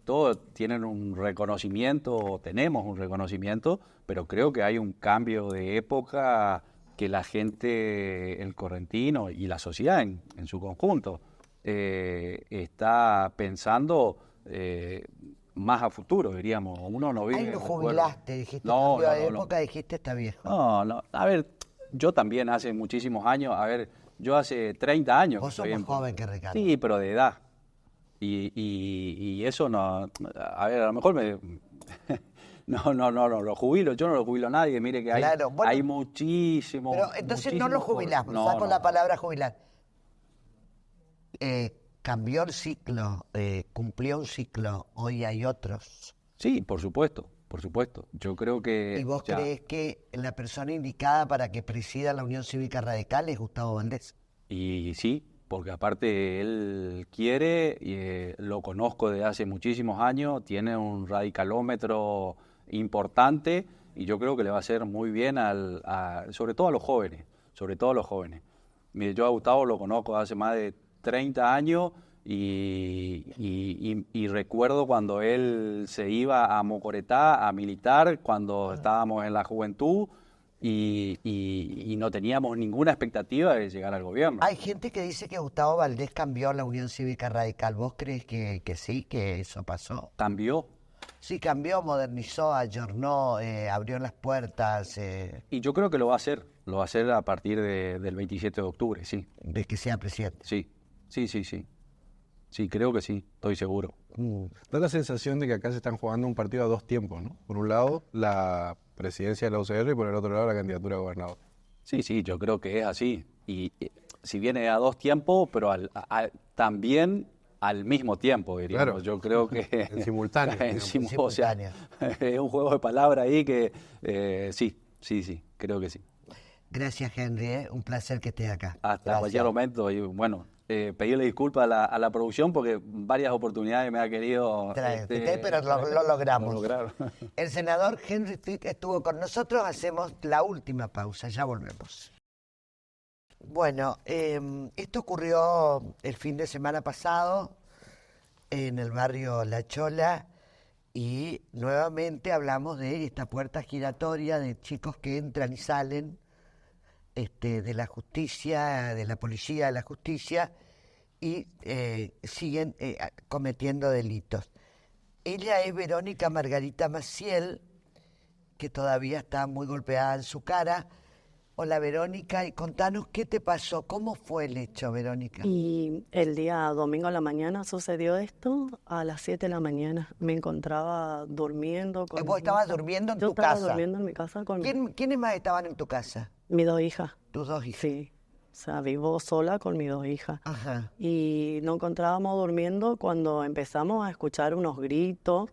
todos tienen un reconocimiento, tenemos un reconocimiento, pero creo que hay un cambio de época que la gente, el correntino y la sociedad en su conjunto está pensando más a futuro, diríamos. Uno no vive. Ahí lo jubilaste, dijiste, no, cambio de época, dijiste está viejo. No, a ver, yo también hace muchísimos años, yo hace 30 años. Vos sos más joven que Ricardo. Sí, pero de edad. Y eso no, a ver, a lo mejor no lo jubilo, yo no lo jubilo a nadie, mire que hay muchísimo. Pero entonces no lo jubilás, saco la palabra jubilar. Cambió el ciclo, cumplió un ciclo, hoy hay otros. Sí, por supuesto. Yo creo que... ¿Y vos crees que la persona indicada para que presida la Unión Cívica Radical es Gustavo Valdés? Y sí, porque aparte él quiere, lo conozco desde hace muchísimos años, tiene un radicalómetro importante y yo creo que le va a hacer muy bien sobre todo a los jóvenes. Mire, yo a Gustavo lo conozco hace más de 30 años Y recuerdo cuando él se iba a Mocoretá a militar, cuando estábamos en la juventud y no teníamos ninguna expectativa de llegar al gobierno. Hay gente que dice que Gustavo Valdés cambió la Unión Cívica Radical. ¿Vos crees que sí, que eso pasó? Cambió. Sí, cambió, modernizó, ayornó, abrió las puertas. Y yo creo que lo va a hacer a partir del 27 de octubre, sí. De que sea presidente. Sí. Sí, creo que sí, estoy seguro. Da la sensación de que acá se están jugando un partido a dos tiempos, ¿no? Por un lado, la presidencia de la UCR y por el otro lado, la candidatura a gobernador. Sí, yo creo que es así. Y si viene a dos tiempos, pero también al mismo tiempo, diríamos. Claro. Yo creo que... En simultáneo. O sea, es un juego de palabras ahí que sí, creo que sí. Gracias, Henry, un placer que estés acá. Hasta Gracias. cualquier momento. Y bueno, pedirle disculpas a la producción porque varias oportunidades me ha querido... Pero lo logramos. Lo lograron. El senador Henry Frick estuvo con nosotros. Hacemos la última pausa. Ya volvemos. Bueno, esto ocurrió el fin de semana pasado en el barrio La Chola y nuevamente hablamos de esta puerta giratoria de chicos que entran y salen de la justicia, de la policía, de la justicia y siguen cometiendo delitos. Ella es Verónica Margarita Maciel, que todavía está muy golpeada en su cara. Hola, Verónica, y contanos qué te pasó, cómo fue el hecho, Verónica. Y el día domingo a la mañana sucedió esto, a las 7 de la mañana. Me encontraba durmiendo con... ¿Vos estabas durmiendo en tu Yo estaba casa? durmiendo en mi casa con ¿Quiénes más estaban en tu casa? mis dos hijas. Tus dos hijas. Sí, o sea, vivo sola con mis dos hijas. Ajá. Y nos encontrábamos durmiendo cuando empezamos a escuchar unos gritos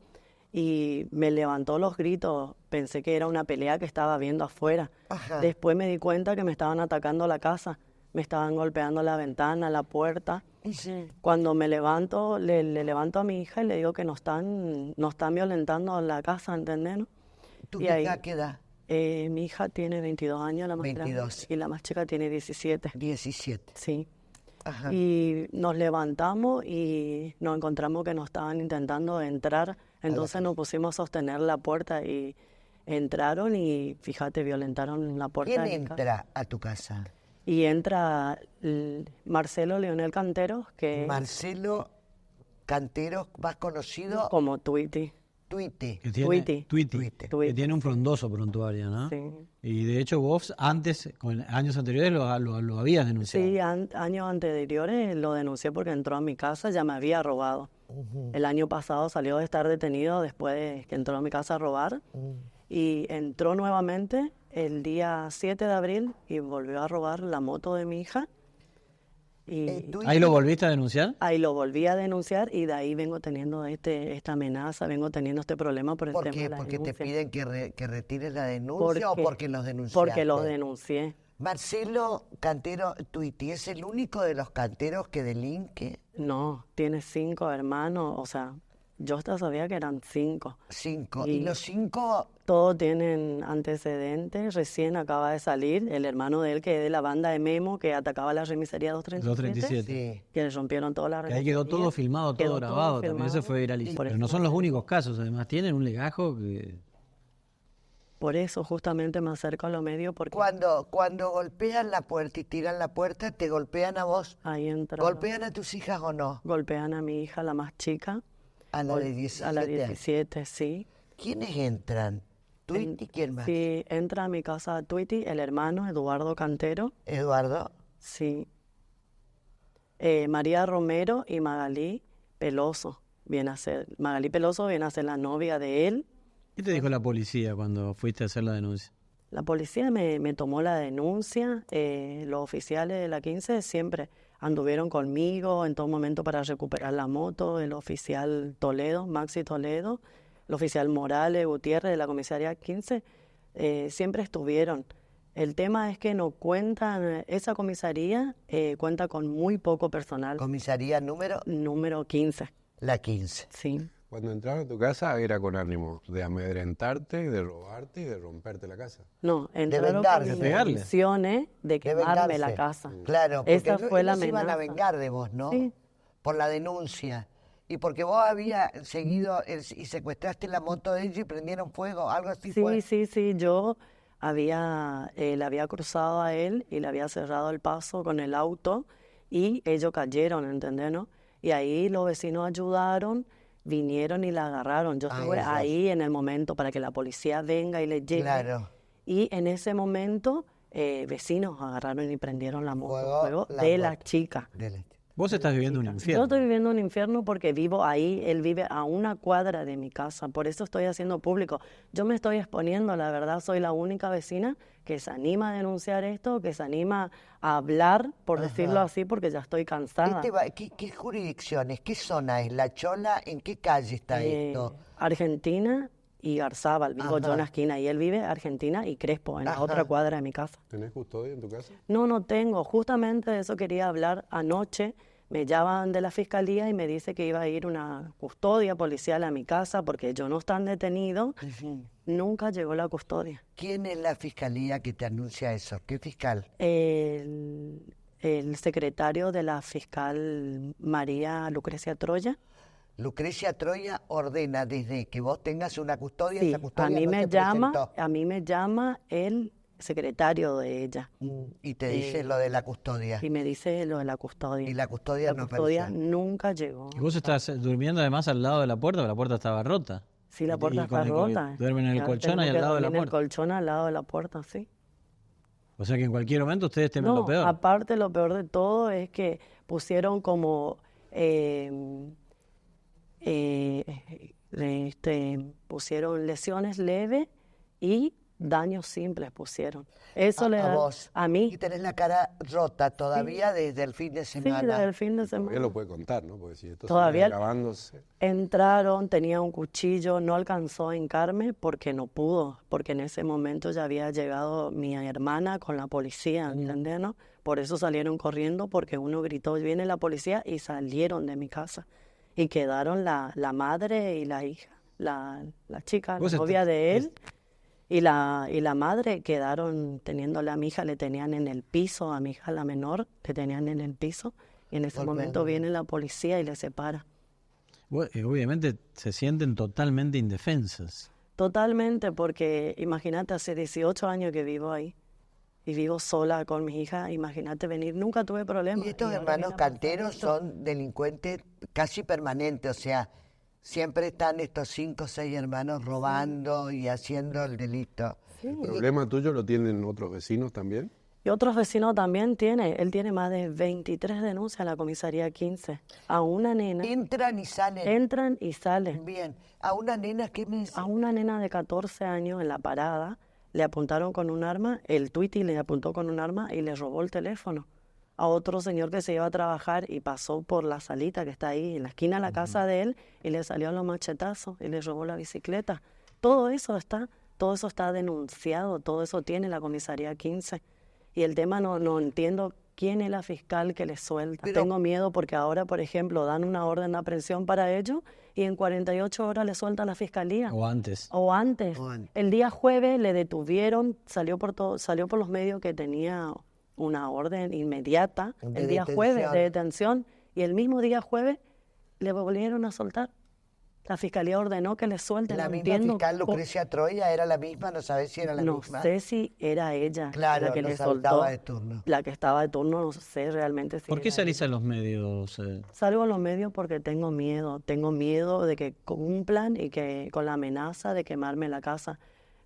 y me levantó los gritos. Pensé que era una pelea que estaba viendo afuera. Ajá. Después me di cuenta que me estaban atacando la casa, me estaban golpeando la ventana, la puerta. Sí. Cuando me levanto, le levanto a mi hija y le digo que nos están violentando la casa, ¿entendés? ¿No? ¿Tu Y hija ahí- qué edad? Mi hija tiene 22 años, la más 22. grande, y la más chica tiene 17. 17. Sí. Ajá. Y nos levantamos y nos encontramos que nos estaban intentando entrar. Entonces nos pusimos a sostener la puerta y entraron y, fíjate, violentaron la puerta. ¿Quién de mi casa. entra a tu casa? Y entra Marcelo Leonel Canteros, que Marcelo Canteros, más conocido como Tweety. Tuite. Que tiene, Tweety. Tweety, Tweety. que tiene un frondoso prontuario, ¿no? Sí. Y de hecho vos antes, con años anteriores, lo habías denunciado. Sí, años anteriores lo denuncié porque entró a mi casa, ya me había robado. El año pasado salió de estar detenido después de que entró a mi casa a robar y entró nuevamente el día 7 de abril y volvió a robar la moto de mi hija. Y Tuite- ¿Ahí lo volviste a denunciar? ahí lo volví a denunciar y de ahí vengo teniendo esta amenaza, vengo teniendo este problema por el ¿Por tema qué? de la ¿Porque te denuncia. piden que retires la denuncia o porque los denunciaste? Porque los denuncié. Marcelo Cantero Tuiti, ¿es el único de los canteros que delinque? No, tiene 5 hermanos, o sea, yo hasta sabía que eran 5. 5. Y- ¿Y los 5? Todos tienen antecedentes, recién acaba de salir el hermano de él, que es de la banda de Memo, que atacaba la remisería 237, 237. Sí. que le rompieron toda la Que ahí quedó todo remisería. filmado, Quedó todo grabado, también filmado. eso fue viralizado. Por Pero no eso- son los únicos casos, además tienen un legajo que... Por eso justamente me acerco a los medios, porque Cuando golpean la puerta y tiran la puerta, ¿te golpean a vos? ahí entra. ¿Golpean a tus hijas o no? Golpean a mi hija, la más chica. A la de 17. A la 17, sí. ¿Quiénes entran? ¿Tuiti? ¿Quién más? Sí, entra a mi casa Tweety, el hermano Eduardo Cantero, Eduardo. sí. María Romero y Magalí Peloso. Magalí Peloso viene a ser la novia de él. ¿Qué te dijo la policía cuando fuiste a hacer la denuncia? La policía me tomó la denuncia, los oficiales de la 15 siempre anduvieron conmigo en todo momento para recuperar la moto, el oficial Toledo, Maxi Toledo, el oficial Morales Gutiérrez de la comisaría 15, siempre estuvieron. El tema es que no cuentan, esa comisaría cuenta con muy poco personal, Comisaría número 15, la 15. sí. Cuando entraron a tu casa era con ánimo de amedrentarte, de robarte y de romperte la casa. No, entraron vengarse. con De pegarle. intenciones de De quemarme vengarse. la casa. Claro, porque Esa fue la ellos se iban a amenaza. vengar de vos, ¿no? Sí, por la denuncia. Y porque vos habías seguido y secuestraste la moto de ella y prendieron fuego, algo así fue. Sí, yo le había cruzado a él y le había cerrado el paso con el auto y ellos cayeron, ¿entendés, no? Y ahí los vecinos ayudaron, vinieron y la agarraron. Yo estuve ahí en el momento para que la policía venga y le lleve. Claro. Y en ese momento, vecinos agarraron y prendieron la moto, fuego la de la moto. chica. Vos estás viviendo un Yo infierno. estoy viviendo un infierno porque vivo ahí, él vive a una cuadra de mi casa, por eso estoy haciendo público. Yo me estoy exponiendo, la verdad, soy la única vecina que se anima a denunciar esto, que se anima a hablar, por decirlo así, porque ya estoy cansada. ¿Qué jurisdicciones? ¿Qué zona es? ¿La Chola? ¿En qué calle está esto? Argentina y Garzábal, vivo yo en la esquina, y él vive Argentina y Crespo, en la otra cuadra de mi casa. ¿Tenés custodia en tu casa? No tengo, justamente de eso quería hablar anoche. Me llaman de la fiscalía y me dice que iba a ir una custodia policial a mi casa porque ellos no están detenidos. Nunca llegó la custodia. ¿Quién es la fiscalía que te anuncia eso? ¿Qué fiscal? El secretario de la fiscal María Lucrecia Troya. Lucrecia Troya ordena desde que vos tengas una custodia, Sí, esa custodia a mí no me se llama, presentó. a mí me llama el secretario de ella. Y te dice lo de la custodia. Y me dice lo de la custodia. Y la custodia no custodia apareció. nunca llegó. Y vos estás durmiendo además al lado de la puerta, porque la puerta estaba rota. Sí, la puerta Y con está rota. duermen en el Claro, colchón tengo ahí al que lado de la dormir en el puerta. colchón al lado de la puerta, sí. O sea que en cualquier momento ustedes temen No, lo peor. aparte lo peor de todo es que pusieron como pusieron lesiones leves y daños simples pusieron. Eso le da vos. a mí. Y tenés la cara rota todavía desde el fin de Sí, semana. desde el fin de Todavía semana. lo puede contar, ¿no? Porque si esto Todavía- sigue agravándose. Entraron, tenía un cuchillo, no alcanzó a hincarme porque no pudo, porque en ese momento ya había llegado mi hermana con la policía, ¿entendés, no? Por eso salieron corriendo, porque uno gritó, viene la policía, y salieron de mi casa. Y quedaron la madre y la hija, la chica, la Vos novia estás- de él, y la madre quedaron teniéndole a mi hija, le tenían en el piso, a mi hija la menor, le tenían en el piso, y en ese momento viene la policía y le separa. Obviamente se sienten totalmente indefensas. Totalmente, porque imagínate, hace 18 años que vivo ahí y vivo sola con mis hijas, imagínate venir, nunca tuve problemas. Y estos ahora hermanos viene a pasar canteros esto. son delincuentes casi permanentes, o sea, siempre están estos 5 o 6 hermanos robando y haciendo el delito. ¿El problema tuyo lo tienen otros vecinos también? Y otros vecinos también él tiene más de 23 denuncias en la comisaría 15. A una nena, Entran y salen. entran y salen. Bien. A una nena, ¿qué me dice? A una nena de 14 años en la parada le apuntaron con un arma, el Twitty le apuntó con un arma y le robó el teléfono. A otro señor que se iba a trabajar y pasó por la salita que está ahí en la esquina de la casa de él y le salió a los machetazos y le robó la bicicleta. Todo eso está denunciado, todo eso tiene la comisaría 15. Y el tema no entiendo quién es la fiscal que les suelta. Pero- Tengo miedo porque ahora, por ejemplo, dan una orden de aprehensión para ellos y en 48 horas le suelta la fiscalía. O antes. O antes. O antes. El día jueves le detuvieron, salió por los medios que tenía una orden inmediata. De El día detención. jueves de detención y el mismo día jueves le volvieron a soltar. La fiscalía ordenó que le suelten. La no misma entiendo fiscal co- Lucrecia Troya era la misma, no sabes si era la no misma. sé si era ella Claro, la que no le saltaba soltó. de turno. La que estaba de turno, no sé realmente si ¿Por qué era salís ella. a los medios? Salgo a los medios porque tengo miedo de que cumplan y que con la amenaza de quemarme la casa.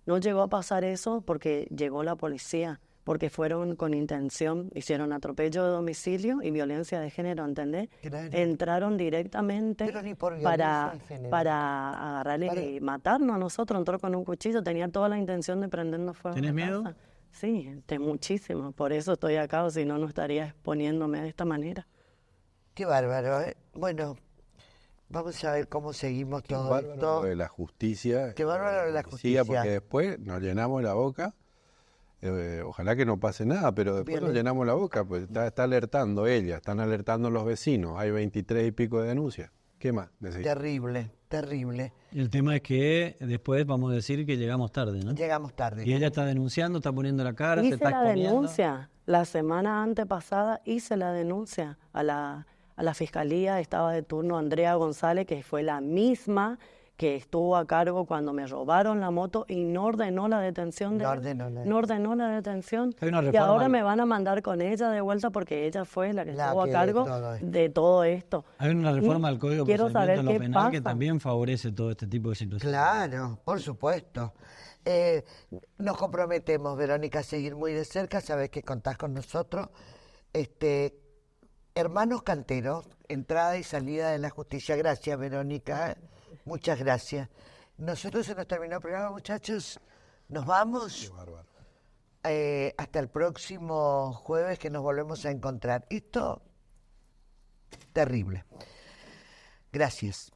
No llegó a pasar eso porque llegó la policía, porque fueron con intención, hicieron atropello de domicilio y violencia de género, ¿entendés? Claro. Entraron directamente Pero ni por para, violencia de género. para agarrarle Para- y matarnos a nosotros. Entró con un cuchillo, tenía toda la intención de prendernos fuego. a ¿Tenés la miedo? casa. Sí, muchísimo. Por eso estoy acá, o si no, no estaría exponiéndome de esta manera. Qué bárbaro, ¿eh? Bueno, vamos a ver cómo seguimos todo Bárbaro esto. lo de la justicia. Qué bárbaro lo de la que justicia. siga, porque después nos llenamos la boca. Ojalá que no pase nada, pero después nos llenamos la boca, pues está alertando ella, están alertando los vecinos, hay 23 y pico de denuncias. ¿Qué más? Terrible, terrible. El tema es que después vamos a decir que llegamos tarde, ¿no? Llegamos tarde. Y ella está denunciando, está poniendo la cara, se Hice está la exponiendo. denuncia. La semana antepasada hice la denuncia a a la fiscalía, estaba de turno Andrea González, que fue la misma que estuvo a cargo cuando me robaron la moto y no ordenó la detención No ordenó la- no ordenó la detención. Hay una Y reforma ahora al- me van a mandar con ella de vuelta porque ella fue la que La estuvo que a cargo todo esto. de todo esto. Hay una reforma al Código de quiero saber Procedimiento en lo qué Penal que pasa. también favorece todo este tipo de situaciones. Claro, por supuesto. Nos comprometemos, Verónica, a seguir muy de cerca. Sabes que contás con nosotros. Hermanos Canteros, entrada y salida de la justicia. Gracias, Verónica. Muchas gracias. Nosotros se nos terminó el programa, muchachos. Nos vamos. Hasta el próximo jueves que nos volvemos a encontrar. Esto, terrible. Gracias.